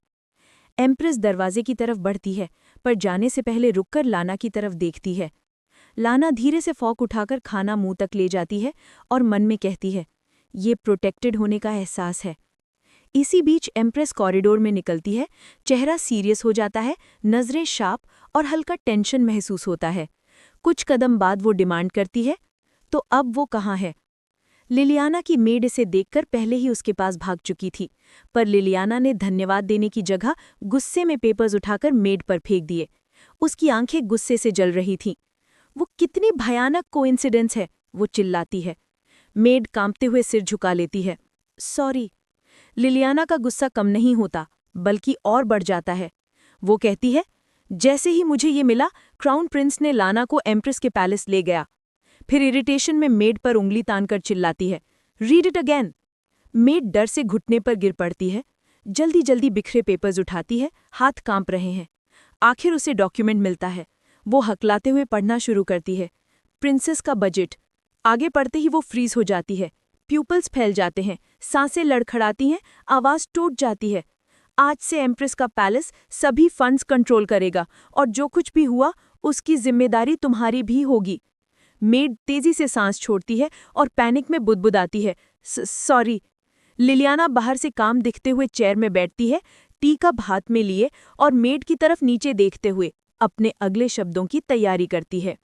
एम्प्रेस दरवाजे की तरफ बढ़ती है, पर जाने से पहले रुककर लाना की तरफ देखती है। लाना धीरे से फॉक उठाकर खाना मुंह तक ले जाती है और मन में कहती है, ये प्रोटेक्टेड होने का एहसास है। इसी बीच एम्प्रेस कॉरिडोर में निकलती है, चेहरा सीरियस हो जाता है, नजरें शार्प और हल्का टेंशन महसूस होता है। कुछ कदम बाद वो डिमांड करती है, तो अब वो कहाँ है? लिलियाना की मेड इसे देखकर पहले ही उसके पास भाग चुकी थी, पर लिलियाना ने धन्यवाद देने की जगह गुस्से में पेपर्स उठाकर मेड पर फेंक दिए। उसकी आंखें गुस्से से जल रही थीं। वो कितनी भयानक कोइंसिडेंस है, वो चिल्लाती है। मेड कांपते हुए सिर झुका लेती है, सॉरी। लिलियाना का गुस्सा कम नहीं होता, बल्कि और बढ़ जाता है। वो कहती है, जैसे ही मुझे ये मिला, क्राउन प्रिंस ने लाना को एम्प्रेस के पैलेस ले गया। फिर इरिटेशन में मेड पर उंगली तानकर चिल्लाती है, रीड इट अगेन। मेड डर से घुटने पर गिर पड़ती है, जल्दी जल्दी बिखरे पेपर्स उठाती है, हाथ कांप रहे हैं। आखिर उसे डॉक्यूमेंट मिलता है। वो हकलाते हुए पढ़ना शुरू करती है, प्रिंसेस का बजट। आगे पढ़ते ही वो फ्रीज हो जाती है, प्यूपल्स फैल जाते हैं, सांसें लड़खड़ाती हैं, आवाज टूट जाती है। आज से एम्प्रेस का पैलेस सभी फंड्स कंट्रोल करेगा और जो कुछ भी हुआ उसकी जिम्मेदारी तुम्हारी भी होगी। मेड तेजी से सांस छोड़ती है और पैनिक में बुदबुदाती है, सॉरी। लिलियाना बाहर से काम दिखते हुए चेयर में बैठती है, टी कप हाथ में लिए और मेड की तरफ नीचे देखते हुए अपने अगले शब्दों की तैयारी करती है।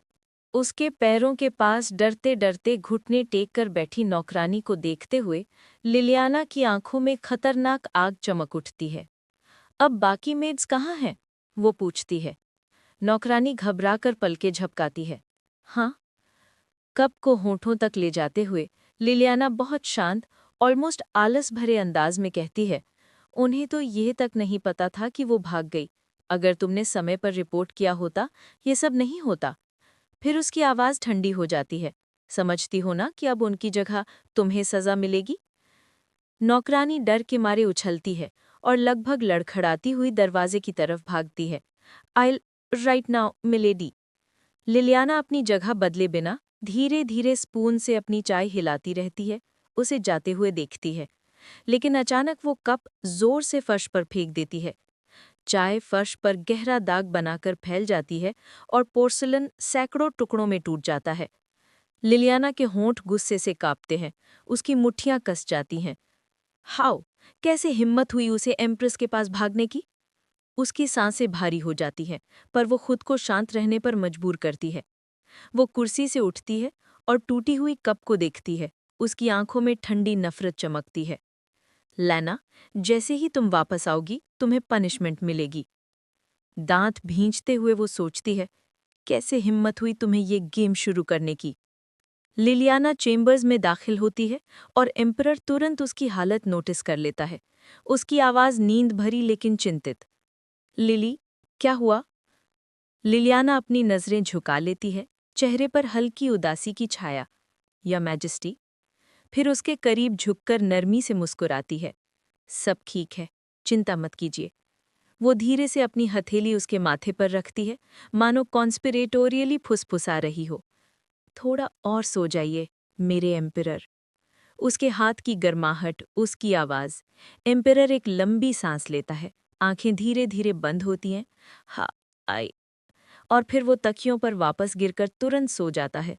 उसके पैरों के पास डरते डरते घुटने टेक कर बैठी नौकरानी को देखते हुए लिलियाना की आंखों में खतरनाक आग चमक उठती है। अब बाकी मेड्स कहाँ हैं? वो पूछती है। नौकरानी घबराकर पलके झपकाती है। हाँ। कप को होठों तक ले जाते हुए लिलियाना बहुत शांत, ऑलमोस्ट आलस भरे अंदाज में कहती है, उन्हें तो यह तक नहीं पता था कि वो भाग गई। अगर तुमने समय पर रिपोर्ट किया होता, ये सब नहीं होता। फिर उसकी आवाज़ ठंडी हो जाती है। समझती हो ना कि अब उनकी जगह तुम्हें सज़ा मिलेगी? नौकरानी डर के मारे उछलती है और लगभग लड़खड़ाती हुई दरवाजे की तरफ भागती है। आई राइट नाउ मिलेडी। लिलियाना अपनी जगह बदले बिना धीरे धीरे स्पून से अपनी चाय हिलाती रहती है, उसे जाते हुए देखती है। लेकिन अचानक वो कप जोर से फर्श पर फेंक देती है। चाय फर्श पर गहरा दाग बनाकर फैल जाती है और पोर्सलन सैकड़ों टुकड़ों में टूट जाता है। लिलियाना के होंठ गुस्से से कांपते हैं, उसकी मुट्ठियां कस जाती हैं। हाउ, कैसे हिम्मत हुई उसे एम्प्रेस के पास भागने की? उसकी सांसें भारी हो जाती हैं, पर वो खुद को शांत रहने पर मजबूर करती है। वो कुर्सी से उठती है और टूटी हुई कप को देखती है। उसकी आंखों में ठंडी नफरत चमकती है। लैना, जैसे ही तुम वापस आओगी, तुम्हें पनिशमेंट मिलेगी। दांत भींचते हुए वो सोचती है, कैसे हिम्मत हुई तुम्हें ये गेम शुरू करने की? लिलियाना चेम्बर्स में दाखिल होती है और एम्परर तुरंत उसकी हालत नोटिस कर लेता है। उसकी आवाज़ नींद भरी लेकिन चिंतित। लिली, क्या हुआ? लिलियाना अपनी नज़रें झुका लेती है, चेहरे पर हल्की उदासी की छाया। या मैजेस्टी, फिर उसके करीब झुककर नरमी से मुस्कुराती है। सब ठीक है, चिंता मत कीजिए। वो धीरे से अपनी हथेली उसके माथे पर रखती है, मानो कॉन्स्पिरेटोरियली फुसफुसा रही हो। थोड़ा और सो जाइए मेरे एम्पिरर। उसके हाथ की गर्माहट, उसकी आवाज। एम्पिरर एक लंबी सांस लेता है, आंखें धीरे धीरे बंद होती हैं। हा आई। और फिर वो तकियों पर वापस गिरकर तुरंत सो जाता है।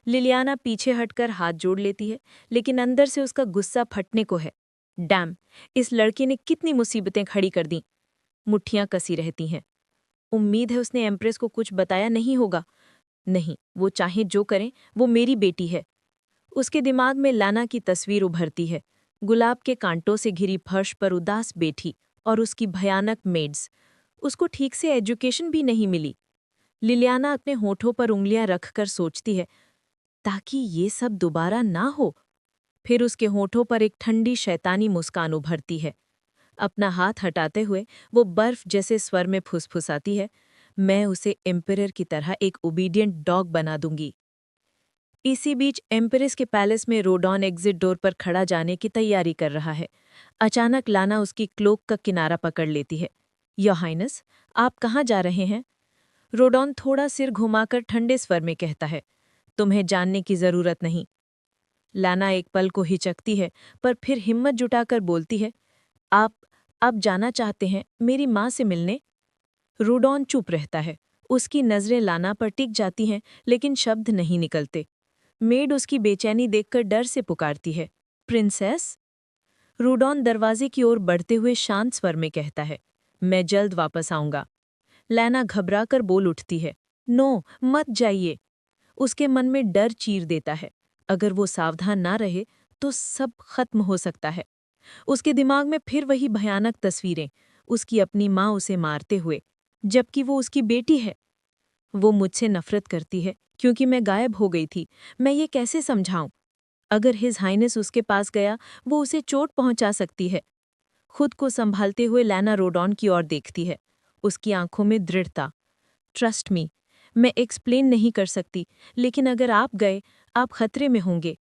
लिलियाना पीछे हटकर हाथ जोड़ लेती है, लेकिन अंदर से उसका गुस्सा फटने को है। डैम, इस लड़के ने कितनी मुसीबतें खड़ी कर दी। मुट्ठियां कसी रहती हैं। उम्मीद है उसने एम्प्रेस को कुछ बताया नहीं होगा। नहीं, वो चाहे जो करें, वो मेरी बेटी है। उसके दिमाग में लाना की तस्वीर उभरती है, गुलाब के कांटों से घिरी फर्श पर उदास बैठी, और उसकी भयानक मेड्स। उसको ठीक से एजुकेशन भी नहीं मिली। लिलियाना अपने होठों पर उंगलियां रखकर सोचती है, ताकि ये सब दोबारा ना हो। फिर उसके होठों पर एक ठंडी शैतानी मुस्कान उभरती है। अपना हाथ हटाते हुए वो बर्फ जैसे स्वर में फुसफुसाती है, मैं उसे एम्पिरर की तरह एक ओबीडियंट डॉग बना दूंगी। इसी बीच एम्पिरस के पैलेस में रोडॉन एग्जिट डोर पर खड़ा जाने की तैयारी कर रहा है। अचानक लाना उसकी क्लोक का किनारा पकड़ लेती है। योर हाइनेस, आप कहाँ जा रहे हैं? रोडॉन थोड़ा सिर घुमाकर ठंडे स्वर में कहता है, तुम्हें जानने की जरूरत नहीं। लाना एक पल को हिचकती है, पर फिर हिम्मत जुटाकर बोलती है, आप जाना चाहते हैं मेरी माँ से मिलने? रोडॉन चुप रहता है। उसकी नजरें लाना पर टिक जाती हैं, लेकिन शब्द नहीं निकलते। मेड उसकी बेचैनी देखकर डर से पुकारती है, प्रिंसेस? रोडॉन दरवाजे की ओर बढ़ते हुए शांत स्वर में कहता है, मैं जल्द वापस आऊंगा। लैना घबराकर बोल उठती है, नो, मत जाइए। उसके मन में डर चीर देता है। अगर वो सावधान ना रहे तो सब खत्म हो सकता है। उसके दिमाग में फिर वही भयानक तस्वीरें, उसकी अपनी माँ उसे मारते हुए, जबकि वो उसकी बेटी है। वो मुझसे नफरत करती है क्योंकि मैं गायब हो गई थी। मैं ये कैसे समझाऊं? अगर हिज हाइनेस उसके पास गया, वो उसे चोट पहुंचा सकती है। खुद को संभालते हुए लैना रोडॉन की ओर देखती है, उसकी आंखों में दृढ़ता। ट्रस्ट मी, मैं एक्सप्लेन नहीं कर सकती, लेकिन अगर आप गए, आप खतरे में होंगे।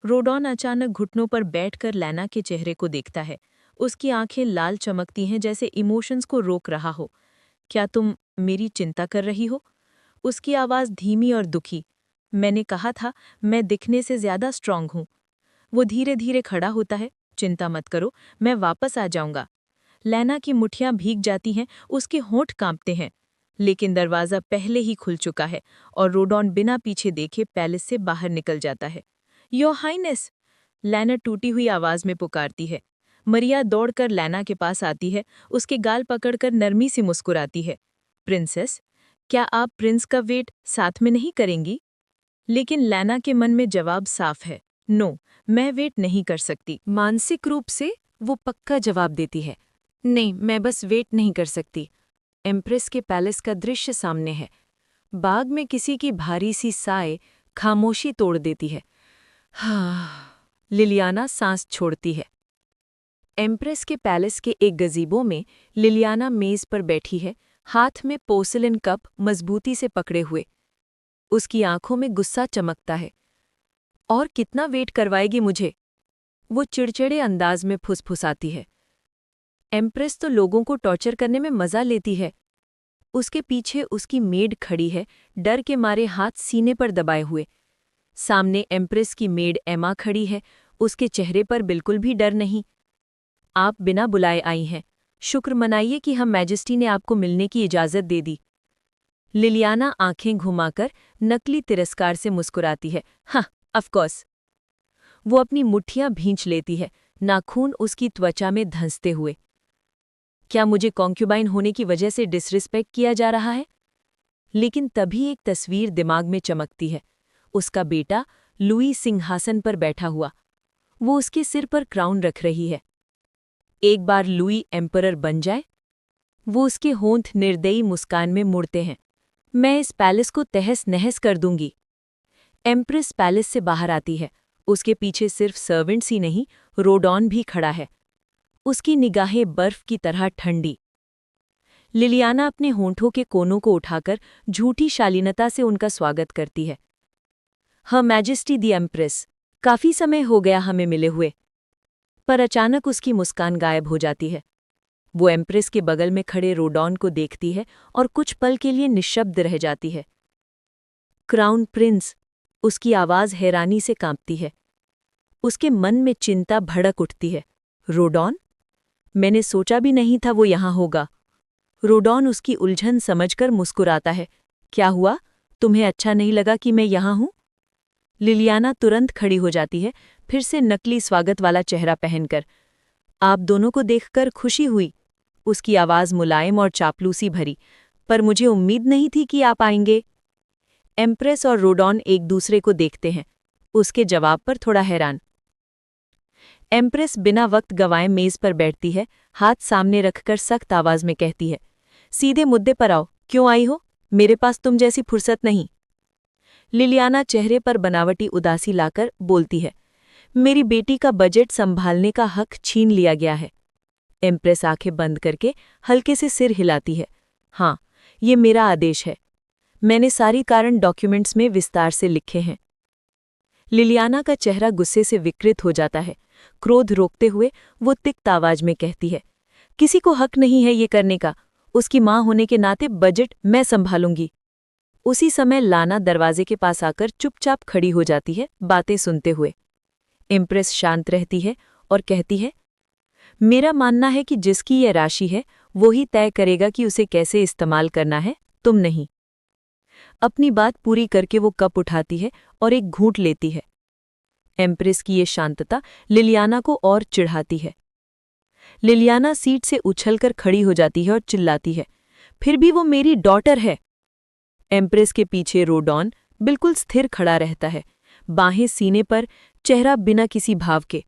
रोडॉन अचानक घुटनों पर बैठकर लैना के चेहरे को देखता है। उसकी आंखें लाल चमकती हैं, जैसे इमोशंस को रोक रहा हो। क्या तुम मेरी चिंता कर रही हो? उसकी आवाज़ धीमी और दुखी। मैंने कहा था, मैं दिखने से ज्यादा स्ट्रांग हूं। वो धीरे धीरे खड़ा होता है। चिंता मत करो, मैं वापस आ जाऊंगा। लैना की मुट्ठियां भीग जाती हैं, उसके होंठ कांपते हैं। लेकिन दरवाज़ा पहले ही खुल चुका है और रोडॉन बिना पीछे देखे पैलेस से बाहर निकल जाता है। Your highness! लैना टूटी हुई आवाज़ में पुकारती है। मरिया दौड़कर लैना के पास आती है, उसके गाल पकड़कर नरमी से मुस्कुराती है। प्रिंसेस, क्या आप प्रिंस का वेट साथ में नहीं करेंगी? लेकिन लैना के मन में जवाब साफ है, नो, मैं वेट नहीं कर सकती। मानसिक रूप से वो पक्का जवाब देती है, नहीं, मैं बस वेट नहीं कर सकती। एम्प्रेस के पैलेस का दृश्य सामने है। बाग में किसी की भारी सी साए खामोशी तोड़ देती है। हाँ, लिलियाना सांस छोड़ती है। एम्प्रेस के पैलेस के एक गज़ीबो में लिलियाना मेज पर बैठी है, हाथ में पोर्सिलेन कप मजबूती से पकड़े हुए। उसकी आंखों में गुस्सा चमकता है। और कितना वेट करवाएगी मुझे? वो चिड़चिड़े अंदाज में फुसफुसाती है। एम्प्रेस तो लोगों को टॉर्चर करने में मजा लेती है। उसके पीछे उसकी मेड खड़ी है, डर के मारे हाथ सीने पर दबाए हुए। सामने एम्प्रेस की मेड एमा खड़ी है, उसके चेहरे पर बिल्कुल भी डर नहीं। आप बिना बुलाए आई हैं। शुक्र मनाइए कि हम मैजेस्टी ने आपको मिलने की इजाज़त दे दी। लिलियाना आंखें घुमाकर नकली तिरस्कार से मुस्कुराती है। हाँ, ऑफकोर्स। वो अपनी मुट्ठियां भींच लेती है, नाखून उसकी त्वचा में धंसते हुए। क्या मुझे कॉन्क्यूबाइन होने की वजह से डिसरिस्पेक्ट किया जा रहा है? लेकिन तभी एक तस्वीर दिमाग में चमकती है। उसका बेटा लुई सिंहासन पर बैठा हुआ। वो उसके सिर पर क्राउन रख रही है। एक बार लुई एम्परर बन जाए, वो उसके होंठ निर्दयी मुस्कान में मुड़ते हैं। मैं इस पैलेस को तहस नहस कर दूंगी। एम्प्रेस पैलेस से बाहर आती है। उसके पीछे सिर्फ सर्वेंट्स ही नहीं, रोडॉन भी खड़ा है। उसकी निगाहें बर्फ की तरह ठंडी। लिलियाना अपने होंठों के कोनों को उठाकर झूठी शालीनता से उनका स्वागत करती है। हर मैजेस्टी दी एम्प्रेस, काफी समय हो गया हमें मिले हुए। पर अचानक उसकी मुस्कान गायब हो जाती है। वो एम्प्रेस के बगल में खड़े रोडॉन को देखती है और कुछ पल के लिए निश्शब्द रह जाती है। क्राउन प्रिंस, उसकी आवाज हैरानी से कांपती है। उसके मन में चिंता भड़क उठती है। रोडॉन? मैंने सोचा भी नहीं था वो यहाँ होगा। रोडॉन उसकी उलझन समझकर मुस्कुराता है। क्या हुआ? तुम्हें अच्छा नहीं लगा कि मैं यहाँ हूँ? लिलियाना तुरंत खड़ी हो जाती है, फिर से नकली स्वागत वाला चेहरा पहनकर। आप दोनों को देखकर खुशी हुई। उसकी आवाज मुलायम और चापलूसी भरी। पर मुझे उम्मीद नहीं थी कि आप आएंगे। एम्प्रेस और रोडॉन एक दूसरे को देखते हैं, उसके जवाब पर थोड़ा हैरान। एम्प्रेस बिना वक्त गंवाए मेज पर बैठती है, हाथ सामने रखकर सख्त आवाज में कहती है, सीधे मुद्दे पर आओ, क्यों आई हो? मेरे पास तुम जैसी फुर्सत नहीं। लिलियाना चेहरे पर बनावटी उदासी लाकर बोलती है, मेरी बेटी का बजट संभालने का हक छीन लिया गया है। एम्प्रेस आंखें बंद करके हल्के से सिर हिलाती है। हाँ, ये मेरा आदेश है। मैंने सारी कारण डॉक्यूमेंट्स में विस्तार से लिखे हैं। लिलियाना का चेहरा गुस्से से विकृत हो जाता है। क्रोध रोकते हुए वो तिक्त आवाज में कहती है, किसी को हक नहीं है ये करने का। उसकी माँ होने के नाते बजट मैं संभालूंगी। उसी समय लाना दरवाजे के पास आकर चुपचाप खड़ी हो जाती है, बातें सुनते हुए। इम्प्रेस शांत रहती है और कहती है, मेरा मानना है कि जिसकी यह राशि है वो ही तय करेगा कि उसे कैसे इस्तेमाल करना है, तुम नहीं। अपनी बात पूरी करके वो कप उठाती है और एक घूंट लेती है। एम्प्रेस की ये शांतता लिलियाना को और चिढ़ाती है। लिलियाना सीट से उछलकर खड़ी हो जाती है और चिल्लाती है, फिर भी वो मेरी डॉटर है। एम्प्रेस के पीछे रोडॉन बिल्कुल स्थिर खड़ा रहता है, बाहें सीने पर, चेहरा बिना किसी भाव के।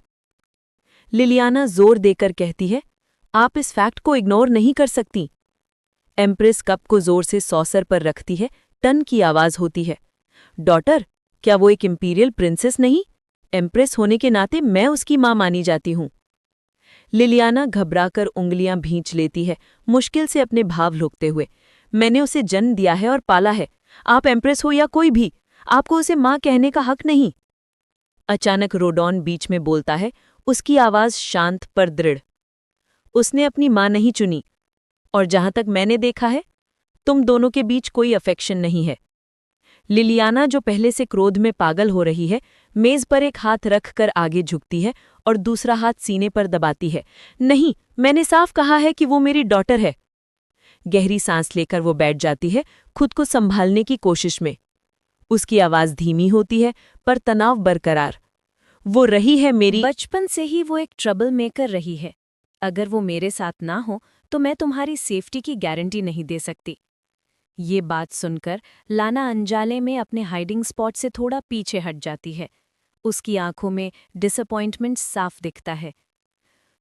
लिलियाना जोर देकर कहती है, आप इस फैक्ट को इग्नोर नहीं कर सकती। एम्प्रेस कप को जोर से सॉसर पर रखती है, टन की आवाज होती है, डॉटर? क्या वो एक इंपीरियल प्रिंसेस नहीं? एम्प्रेस होने के नाते मैं उसकी मां मानी जाती हूं। लिलियाना घबराकर उंगलियां भींच लेती है, मुश्किल से अपने भाव रोकते हुए। मैंने उसे जन्म दिया है और पाला है। आप एम्प्रेस हो या कोई भी, आपको उसे मां कहने का हक नहीं। अचानक रोडॉन बीच में बोलता है, उसकी आवाज शांत पर दृढ़। उसने अपनी मां नहीं चुनी, और जहां तक मैंने देखा है, तुम दोनों के बीच कोई अफेक्शन नहीं है। लिलियाना, जो पहले से क्रोध में पागल हो रही है, मेज पर एक हाथ रखकर आगे झुकती है और दूसरा हाथ सीने पर दबाती है। नहीं, मैंने साफ कहा है कि वो मेरी डॉटर है। गहरी सांस लेकर वो बैठ जाती है, खुद को संभालने की कोशिश में। उसकी आवाज धीमी होती है, पर तनाव बरकरार। वो रही है मेरी। बचपन से ही वो एक ट्रबल मेकर रही है। अगर वो मेरे साथ ना हो तो मैं तुम्हारी सेफ्टी की गारंटी नहीं दे सकती। ये बात सुनकर लाना अंजाले में अपने हाइडिंग स्पॉट से थोड़ा पीछे हट जाती है। उसकी आंखों में डिसअपॉइंटमेंट साफ दिखता है।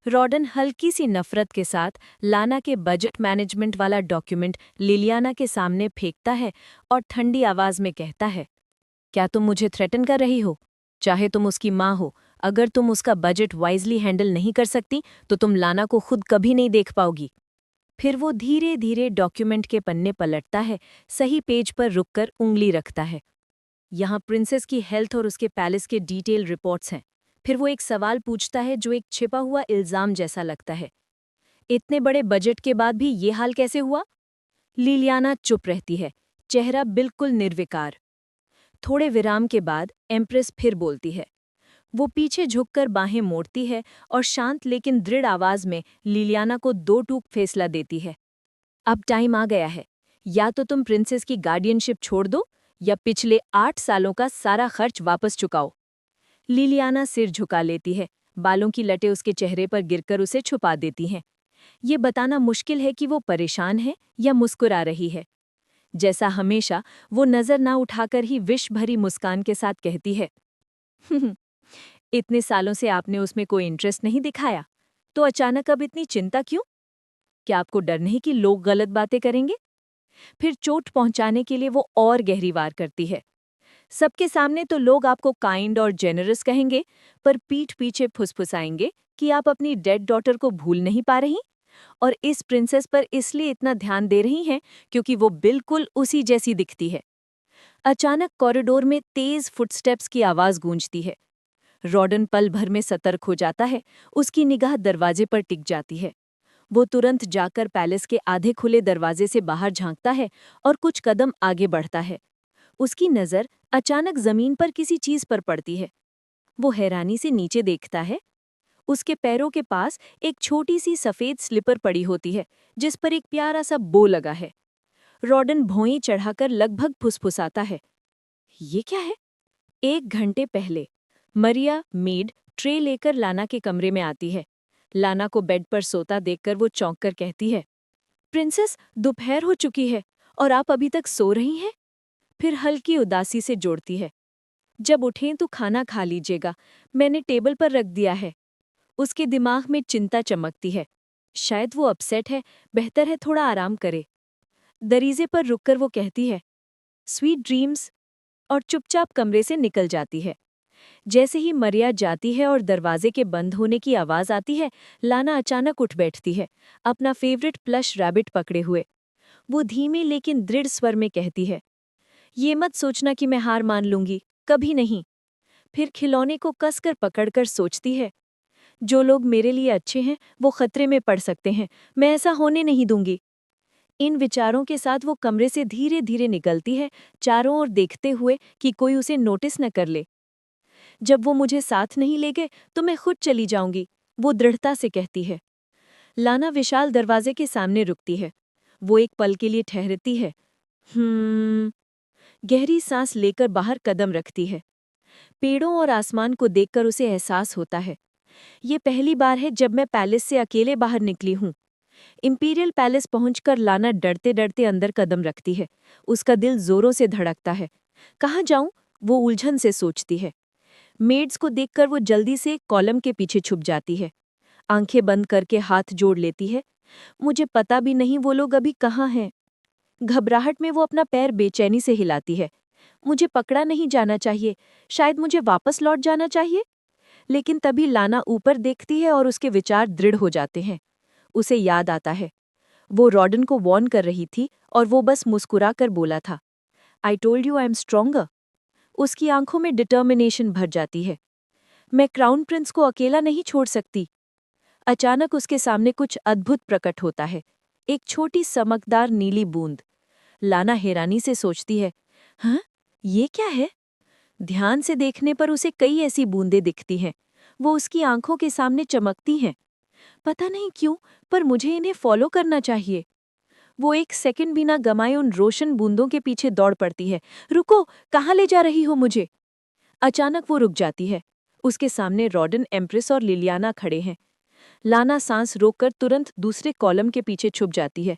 रॉडन हल्की सी नफरत के साथ लाना के बजट मैनेजमेंट वाला डॉक्यूमेंट लिलियाना के सामने फेंकता है और ठंडी आवाज में कहता है, क्या तुम मुझे थ्रेटन कर रही हो? चाहे तुम उसकी माँ हो, अगर तुम उसका बजट वाइजली हैंडल नहीं कर सकती तो तुम लाना को खुद कभी नहीं देख पाओगी। फिर वो धीरे धीरे डॉक्यूमेंट के पन्ने पलटता है, सही पेज पर रुककर उंगली रखता है। यहाँ प्रिंसेस की हेल्थ और उसके पैलेस के डिटेल रिपोर्ट्स हैं। फिर वो एक सवाल पूछता है जो एक छिपा हुआ इल्जाम जैसा लगता है, इतने बड़े बजट के बाद भी ये हाल कैसे हुआ? लिलियाना चुप रहती है, चेहरा बिल्कुल निर्विकार। थोड़े विराम के बाद एम्प्रेस फिर बोलती है। वो पीछे झुककर बाहें मोड़ती है और शांत लेकिन दृढ़ आवाज में लिलियाना को दो टूक फैसला देती है। अब टाइम आ गया है, या तो तुम प्रिंसेस की गार्डियनशिप छोड़ दो या पिछले 8 सालों का सारा खर्च वापस चुकाओ। लिलियाना सिर झुका लेती है, बालों की लटें उसके चेहरे पर गिरकर उसे छुपा देती हैं। ये बताना मुश्किल है कि वो परेशान है या मुस्कुरा रही है। जैसा हमेशा, वो नजर ना उठाकर ही विष भरी मुस्कान के साथ कहती है, इतने सालों से आपने उसमें कोई इंटरेस्ट नहीं दिखाया, तो अचानक अब इतनी चिंता क्यों? क्या आपको डर नहीं कि लोग गलत बातें करेंगे? फिर चोट पहुंचाने के लिए वो और गहरी वार करती है। सबके सामने तो लोग आपको काइंड और जेनरस कहेंगे, पर पीठ पीछे फुसफुसाएंगे कि आप अपनी डेड डॉटर को भूल नहीं पा रही और इस प्रिंसेस पर इसलिए इतना ध्यान दे रही हैं क्योंकि वो बिल्कुल उसी जैसी दिखती है। अचानक कॉरिडोर में तेज फुटस्टेप्स की आवाज गूंजती है। रॉडन पल भर में सतर्क हो जाता है। उसकी निगाह दरवाजे पर टिक जाती है। वो तुरंत जाकर पैलेस के आधे खुले दरवाजे से बाहर झांकता है और कुछ कदम आगे बढ़ता है। उसकी नज़र अचानक जमीन पर किसी चीज पर पड़ती है। वो हैरानी से नीचे देखता है। उसके पैरों के पास एक छोटी सी सफेद स्लीपर पड़ी होती है, जिस पर एक प्यारा सा बो लगा है। रॉडन भौंई चढ़ाकर लगभग फुसफुसाता है, ये क्या है? 1 घंटे पहले मरिया मेड ट्रे लेकर लाना के कमरे में आती है। लाना को बेड पर सोता देखकर वो चौंक कर कहती है, प्रिंसेस, दोपहर हो चुकी है और आप अभी तक सो रही हैं? फिर हल्की उदासी से जोड़ती है, जब उठें तो खाना खा लीजिएगा, मैंने टेबल पर रख दिया है। उसके दिमाग में चिंता चमकती है। शायद वो अपसेट है, बेहतर है थोड़ा आराम करे। दरीजे पर रुककर वो कहती है, स्वीट ड्रीम्स, और चुपचाप कमरे से निकल जाती है। जैसे ही मरिया जाती है और दरवाजे के बंद होने की आवाज आती है, लाना अचानक उठ बैठती है, अपना फेवरेट प्लश रैबिट पकड़े हुए। वो धीमे लेकिन दृढ़ स्वर में कहती है, ये मत सोचना कि मैं हार मान लूंगी, कभी नहीं। फिर खिलौने को कसकर पकड़कर सोचती है, जो लोग मेरे लिए अच्छे हैं वो खतरे में पड़ सकते हैं, मैं ऐसा होने नहीं दूंगी। इन विचारों के साथ वो कमरे से धीरे धीरे निकलती है, चारों ओर देखते हुए कि कोई उसे नोटिस न कर ले। जब वो मुझे साथ नहीं ले गए तो मैं खुद चली जाऊंगी, वो दृढ़ता से कहती है। लाना विशाल दरवाजे के सामने रुकती है। वो एक पल के लिए ठहरती है, गहरी सांस लेकर बाहर कदम रखती है। पेड़ों और आसमान को देखकर उसे एहसास होता है, ये पहली बार है जब मैं पैलेस से अकेले बाहर निकली हूँ। इंपीरियल पैलेस पहुंचकर लाना डरते डरते अंदर कदम रखती है। उसका दिल जोरों से धड़कता है। कहाँ जाऊं, वो उलझन से सोचती है। मेड्स को देखकर वो जल्दी से कॉलम के पीछे छुप जाती है। आंखें बंद करके हाथ जोड़ लेती है। मुझे पता भी नहीं वो लोग अभी कहाँ हैं। घबराहट में वो अपना पैर बेचैनी से हिलाती है। मुझे पकड़ा नहीं जाना चाहिए, शायद मुझे वापस लौट जाना चाहिए। लेकिन तभी लाना ऊपर देखती है और उसके विचार दृढ़ हो जाते हैं। उसे याद आता है, वो रॉडन को वॉर्न कर रही थी और वो बस मुस्कुरा कर बोला था, I told you I am stronger. उसकी आंखों में डिटर्मिनेशन भर जाती है। मैं क्राउन प्रिंस को अकेला नहीं छोड़ सकती। अचानक उसके सामने कुछ अद्भुत प्रकट होता है, एक छोटी चमकदार नीली बूंद। लाना हैरानी से सोचती है, हाँ, ये क्या है? ध्यान से देखने पर उसे कई ऐसी बूंदें दिखती हैं। वो उसकी आंखों के सामने चमकती हैं। पता नहीं क्यों, पर मुझे इन्हें फॉलो करना चाहिए। वो एक सेकंड बिना गमाए उन रोशन बूंदों के पीछे दौड़ पड़ती है। रुको, कहाँ ले जा रही हो मुझे? अचानक वो रुक जाती है। उसके सामने रॉडन, एम्प्रेस और लिलियाना खड़े हैं। लाना सांस रोककर तुरंत दूसरे कॉलम के पीछे छुप जाती है।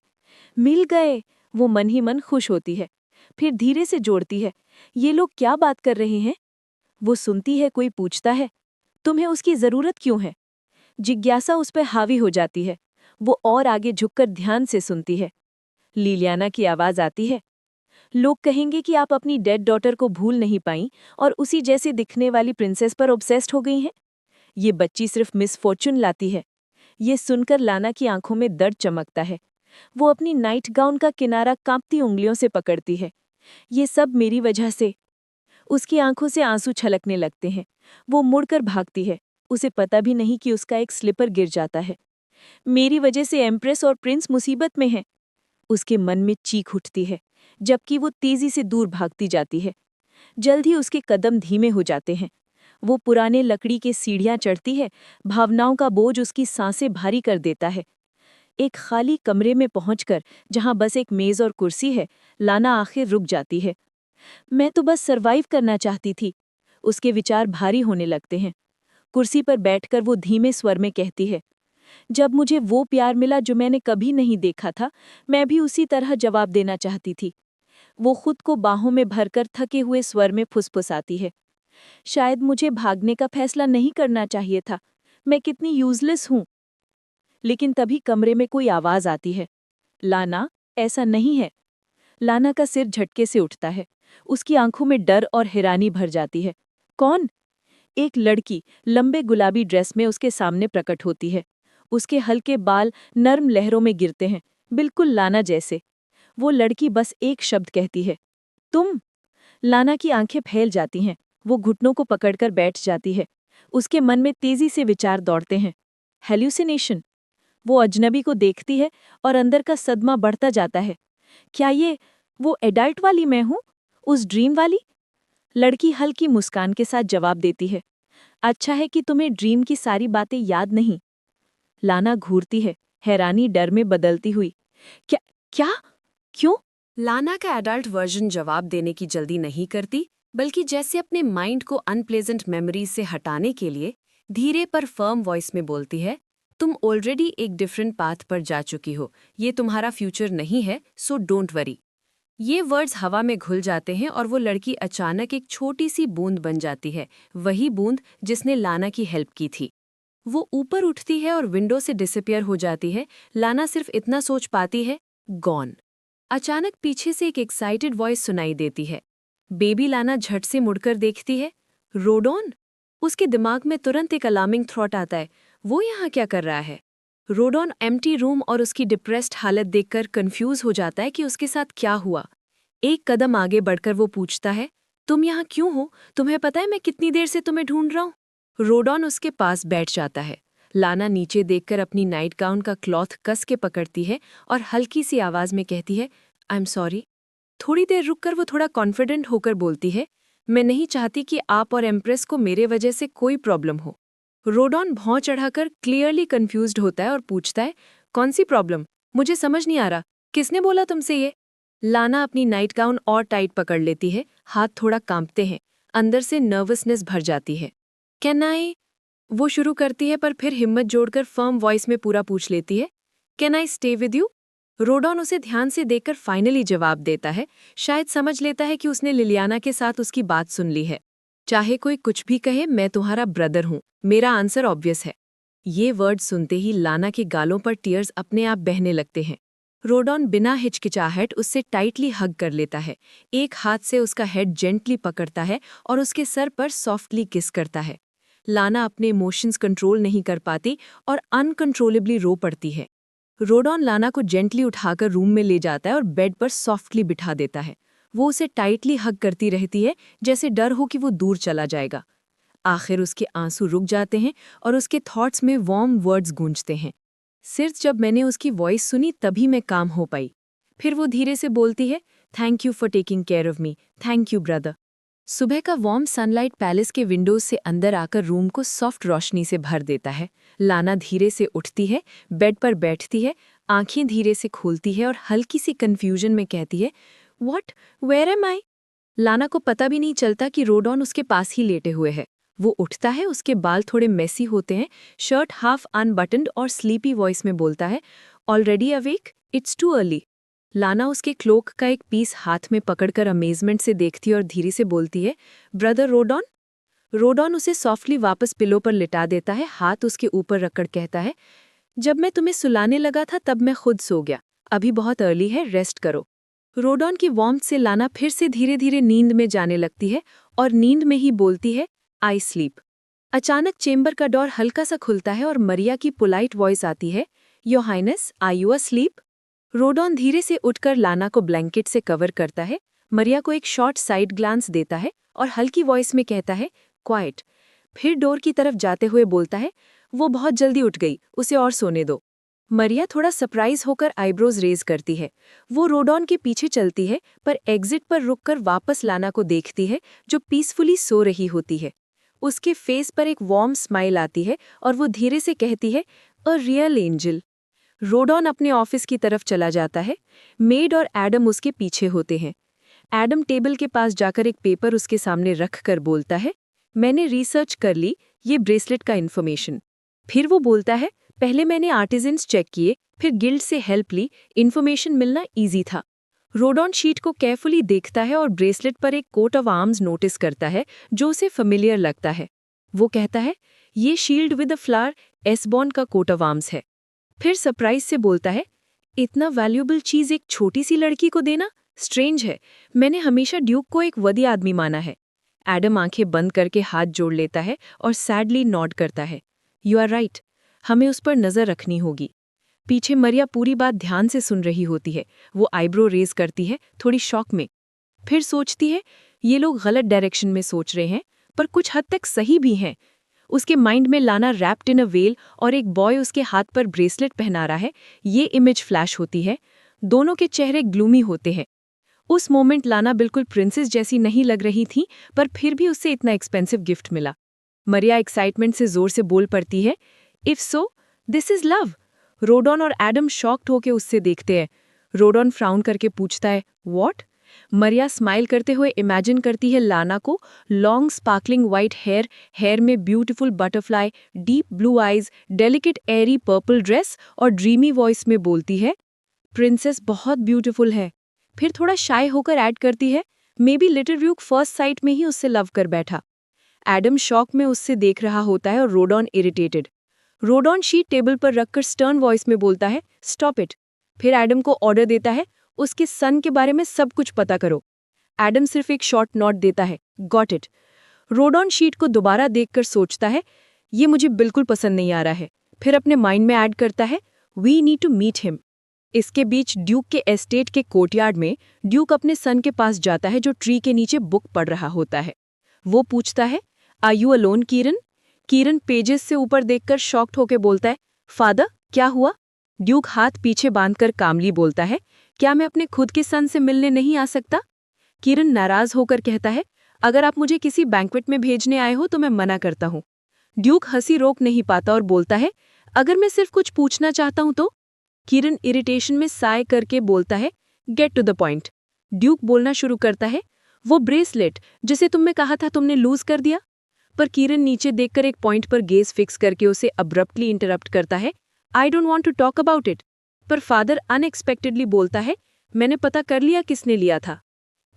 मिल गए, वो मन ही मन खुश होती है। फिर धीरे से जोड़ती है, ये लोग क्या बात कर रहे हैं? वो सुनती है, कोई पूछता है, तुम्हें उसकी जरूरत क्यों है? जिज्ञासा उस पर हावी हो जाती है। वो और आगे झुककर ध्यान से सुनती है। लिलियाना की आवाज आती है, लोग कहेंगे कि आप अपनी डेड डॉटर को भूल नहीं पाईं और उसी जैसे दिखने वाली प्रिंसेस पर ऑब्सेस्ड हो गई हैं। ये बच्ची सिर्फ मिस फॉर्चून लाती है। ये सुनकर लाना की आंखों में दर्द चमकता है। वो अपनी नाइट गाउन का किनारा कांपती उंगलियों से पकड़ती है। ये सब मेरी वजह से। उसकी आंखों से आंसू छलकने लगते हैं। वो मुड़कर भागती है। उसे पता भी नहीं कि उसका एक स्लीपर गिर जाता है। मेरी वजह से एम्प्रेस और प्रिंस मुसीबत में हैं। उसके मन में चीख उठती है, जबकि वो तेजी से दूर भागती जाती है। जल्द ही उसके कदम धीमे हो जाते हैं। वो पुराने लकड़ी के सीढ़ियां चढ़ती है। भावनाओं का बोझ उसकी सांसें भारी कर देता है। एक खाली कमरे में पहुंचकर, जहां बस एक मेज और कुर्सी है, लाना आखिर रुक जाती है। मैं तो बस सरवाइव करना चाहती थी। उसके विचार भारी होने लगते हैं। कुर्सी पर बैठकर वो धीमे स्वर में कहती है, जब मुझे वो प्यार मिला जो मैंने कभी नहीं देखा था, मैं भी उसी तरह जवाब देना चाहती थी। वो खुद को बाहों में भरकर थके हुए स्वर में फुसफुसाती है, शायद मुझे भागने का फैसला नहीं करना चाहिए था। मैं कितनी यूजलेस हूँ। लेकिन तभी कमरे में कोई आवाज आती है, लाना, ऐसा नहीं है। लाना का सिर झटके से उठता है। उसकी आंखों में डर और हैरानी भर जाती है। कौन? एक लड़की लंबे गुलाबी ड्रेस में उसके सामने प्रकट होती है। उसके हल्के बाल नर्म लहरों में गिरते हैं, बिल्कुल लाना जैसे। वो लड़की बस एक शब्द कहती है, तुम। लाना की आंखें फैल जाती हैं। वो घुटनों को पकड़कर बैठ जाती है। उसके मन में तेजी से विचार दौड़ते हैं। हेल्यूसिनेशन। वो अजनबी को देखती है और अंदर का सदमा बढ़ता जाता है। क्या ये वो एडल्ट वाली मैं हूँ, उस ड्रीम वाली? लड़की हल्की मुस्कान के साथ जवाब देती है, अच्छा है कि तुम्हें ड्रीम की सारी बातें याद नहीं। लाना घूरती है, हैरानी डर में बदलती हुई। क्या क्या क्यों? लाना का एडल्ट वर्जन जवाब देने की जल्दी नहीं करती, बल्कि जैसे अपने माइंड को अनप्लेजेंट मेमोरीज से हटाने के लिए धीरे पर फर्म वॉइस में बोलती है, तुम ऑलरेडी एक डिफरेंट पाथ पर जा चुकी हो, ये तुम्हारा फ्यूचर नहीं है, सो डोंट वरी। ये वर्ड्स हवा में घुल जाते हैं और वो लड़की अचानक एक छोटी सी बूंद बन जाती है, वही बूंद जिसने लाना की हेल्प की थी। वो ऊपर उठती है और विंडो से डिसअपियर हो जाती है। लाना सिर्फ इतना सोच पाती है, गॉन। अचानक पीछे से एक एक्साइटेड वॉइस सुनाई देती है। बेबी लाना झट से मुड़कर देखती है, रोडॉन। उसके दिमाग में तुरंत एक अलार्मिंग थॉट आता है, वो यहाँ क्या कर रहा है? रोडॉन एम्प्टी रूम और उसकी डिप्रेस्ड हालत देखकर कंफ्यूज हो जाता है कि उसके साथ क्या हुआ। एक कदम आगे बढ़कर वो पूछता है, तुम यहाँ क्यों हो? तुम्हें पता है मैं कितनी देर से तुम्हें ढूंढ रहा हूँ? रोडॉन उसके पास बैठ जाता है। लाना नीचे देखकर अपनी नाइट गाउन का क्लॉथ कस के पकड़ती है और हल्की सी आवाज में कहती है, आई एम सॉरी। थोड़ी देर रुककर वो थोड़ा कॉन्फिडेंट होकर बोलती है, मैं नहीं चाहती कि आप और एम्प्रेस को मेरे वजह से कोई प्रॉब्लम हो। रोडॉन भौं चढ़ाकर क्लियरली कंफ्यूज्ड होता है और पूछता है, कौन सी प्रॉब्लम? मुझे समझ नहीं आ रहा, किसने बोला तुमसे ये? लाना अपनी नाइट गाउन और टाइट पकड़ लेती है, हाथ थोड़ा कांपते हैं, अंदर से नर्वसनेस भर जाती है। कैन आई? वो शुरू करती है पर फिर हिम्मत जोड़कर फर्म वॉइस में पूरा पूछ लेती है, can I stay with you? Rodon उसे ध्यान से देखकर फाइनली जवाब देता है। शायद समझ लेता है कि उसने लिलियाना के साथ उसकी बात सुन ली है। चाहे कोई कुछ भी कहे, मैं तुम्हारा ब्रदर हूँ, मेरा आंसर ऑब्वियस है। ये वर्ड सुनते ही लाना के गालों पर टीयर्स अपने आप बहने लगते हैं। रोडॉन बिना हिचकिचाहट उससे टाइटली हग कर लेता है, एक हाथ से उसका हेड जेंटली पकड़ता है और उसके सर पर सॉफ्टली किस करता है। लाना अपने इमोशंस कंट्रोल नहीं कर पाती और अनकंट्रोलेबली रो पड़ती है। रोडॉन लाना को जेंटली उठाकर रूम में ले जाता है और बेड पर सॉफ्टली बिठा देता है। वो उसे टाइटली हग करती रहती है, जैसे डर हो कि वो दूर चला जाएगा। आखिर उसके आंसू रुक जाते हैं और उसके थॉट्स में वार्म वर्ड्स गूंजते हैं। सिर्फ जब मैंने उसकी वॉइस सुनी तभी मैं काम हो पाई। फिर वो धीरे से बोलती है, thank you for taking care of me, thank you brother. सुबह का वार्म सनलाइट पैलेस के विंडोज से अंदर आकर रूम को सॉफ्ट रोशनी से भर देता है। लाना धीरे से उठती है, बेड पर बैठती है, आंखें धीरे से खोलती है और हल्की सी कंफ्यूजन में कहती है, व्हाट, वेयर एम आई? लाना को पता भी नहीं चलता कि रोडॉन उसके पास ही लेटे हुए है। वो उठता है, उसके बाल थोड़े मेसी होते हैं, शर्ट हाफ अनबटन्ड और स्लीपी वॉइस में बोलता है, already awake? It's too early. लाना उसके क्लोक का एक पीस हाथ में पकड़कर अमेजमेंट से देखती और धीरे से बोलती है, ब्रदर रोडॉन? रोडॉन उसे सॉफ्टली वापस पिलो पर लिटा देता है, हाथ उसके ऊपर रखकर कहता है, जब मैं तुम्हें सुलाने लगा था तब मैं खुद सो गया, अभी बहुत अर्ली है, रेस्ट करो। रोडॉन की वार्मथ से लाना फिर से धीरे धीरे नींद में जाने लगती है और नींद में ही बोलती है, आई स्लीप। अचानक चेंबर का डोर हल्का सा खुलता है और मरिया की पोलाइट वॉइस आती है, your highness, are you asleep? Rodon धीरे से उठकर लाना को ब्लैंकेट से कवर करता है, मरिया को एक शॉर्ट साइड ग्लांस देता है और हल्की वॉइस में कहता है, क्वाइट। फिर डोर की तरफ जाते हुए बोलता है, वो बहुत जल्दी उठ गई, उसे और सोने दो। मरिया थोड़ा सरप्राइज होकर आईब्रोज रेज करती है। वो रोडॉन के पीछे चलती है पर एग्जिट पर रुककर वापस लाना को देखती है, जो पीसफुली सो रही होती है। उसके फेस पर एक वार्म स्माइल आती है और वो धीरे से कहती है, अ रियल एंजल। रोडॉन अपने ऑफिस की तरफ चला जाता है। मेड और एडम उसके पीछे होते हैं। एडम टेबल के पास जाकर एक पेपर उसके सामने रख कर बोलता है, मैंने रिसर्च कर ली ये ब्रेसलेट का इन्फॉर्मेशन। फिर वो बोलता है, पहले मैंने आर्टिजन्स चेक किए, फिर गिल्ड से हेल्प ली, इन्फॉर्मेशन मिलना ईजी था। रोडॉन शीट को केयरफुली देखता है और ब्रेसलेट पर एक कोट ऑफ आर्म्स नोटिस करता है, जो उसे फेमिलियर लगता है। वो कहता है, ये शील्ड विद अ फ्लावर एसबॉर्न का कोट ऑफ आर्म्स है। फिर सरप्राइज से बोलता है, इतना वैल्यूएबल चीज एक छोटी सी लड़की को देना स्ट्रेंज है, मैंने हमेशा ड्यूक को एक वदी आदमी माना है। एडम आंखें बंद करके हाथ जोड़ लेता है और सैडली नॉड करता है, यू आर राइट, हमें उस पर नजर रखनी होगी। पीछे मरिया पूरी बात ध्यान से सुन रही होती है। वो आईब्रो रेज करती है, थोड़ी शॉक में। फिर सोचती है, ये लोग गलत डायरेक्शन में सोच रहे हैं, पर कुछ हद तक सही भी हैं। उसके माइंड में लाना रैप्ड इन अ वेल और एक बॉय उसके हाथ पर ब्रेसलेट पहना रहा है, ये इमेज फ्लैश होती है। दोनों के चेहरे ग्लूमी होते हैं। उस मोमेंट लाना बिल्कुल प्रिंसेस जैसी नहीं लग रही थी, पर फिर भी उससे इतना एक्सपेंसिव गिफ्ट मिला। मरिया एक्साइटमेंट से जोर से बोल पड़ती है, if so this is love. Rodon और एडम शॉक्ड होके उससे देखते हैं। रोडॉन फ्राउन करके पूछता है, व्हाट? मरिया स्माइल करते हुए इमेजिन करती है लाना को, लॉन्ग स्पार्कलिंग वाइट हेयर में beautiful butterfly, deep blue eyes, delicate airy purple dress और ड्रीमी वॉइस में बोलती है, प्रिंसेस बहुत ब्यूटीफुल है। फिर थोड़ा शाय होकर ऐड करती है, may be little Duke first sight में ही उससे लव कर बैठा। एडम शॉक में उससे देख रहा होता है और रोडॉन इरिटेटेड। रोडॉन शीट टेबल पर रखकर स्टर्न वॉइस में बोलता है, स्टॉप इट। फिर एडम को ऑर्डर देता है, उसके सन के बारे में सब कुछ पता करो। एडम सिर्फ एक शॉर्ट नोट देता है, गॉट इट। रोडॉन शीट को दोबारा देखकर सोचता है, ये मुझे बिल्कुल पसंद नहीं आ रहा है। फिर अपने माइंड में ऐड करता है, we need to meet him. इसके बीच ड्यूक के एस्टेट के कोर्टयार्ड में ड्यूक अपने सन के पास जाता है जो ट्री के नीचे बुक पढ़ रहा होता है। वो पूछता है, are you alone Kieran? Kieran pages से ऊपर देखकर शॉक्ड होकर बोलता है, फादर क्या हुआ? ड्यूक हाथ पीछे बांधकर कामली बोलता है, क्या मैं अपने खुद के सन से मिलने नहीं आ सकता? कीरन नाराज होकर कहता है, अगर आप मुझे किसी बैंक्वेट में भेजने आए हो तो मैं मना करता हूँ। ड्यूक हंसी रोक नहीं पाता और बोलता है, अगर मैं सिर्फ कुछ पूछना चाहता हूँ तो? कीरन इरिटेशन में साय करके बोलता है, get to the point. Duke बोलना शुरू करता है, वो ब्रेसलेट जिसे तुमने कहा था तुमने लूज कर दिया। पर कीरन नीचे देखकर एक पॉइंट पर गेज फिक्स करके उसे अब्रप्टली इंटरप्ट करता है, I don't want to talk about it. पर फादर अनएक्सपेक्टेडली बोलता है, मैंने पता कर लिया किसने लिया था।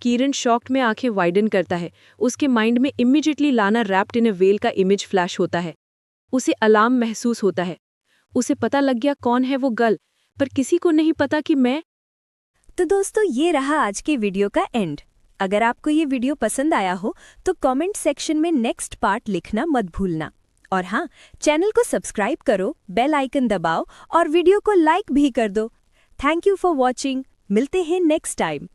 कीरन शॉक्ड में आंखें वाइडन करता है। उसके माइंड में इमीडिएटली लाना रैप्ड इन अ वेल का इमेज फ्लैश होता है। उसे अलार्म महसूस होता है। उसे पता लग गया कौन है वो गर्ल, पर किसी को नहीं पता कि मैं। तो दोस्तों, ये रहा आज के वीडियो का एंड। अगर आपको ये वीडियो पसंद आया हो तो कमेंट सेक्शन में नेक्स्ट पार्ट लिखना मत भूलना। और हाँ, चैनल को सब्सक्राइब करो, बेल आइकन दबाओ और वीडियो को लाइक भी कर दो। Thank you for watching. मिलते हैं नेक्स्ट टाइम।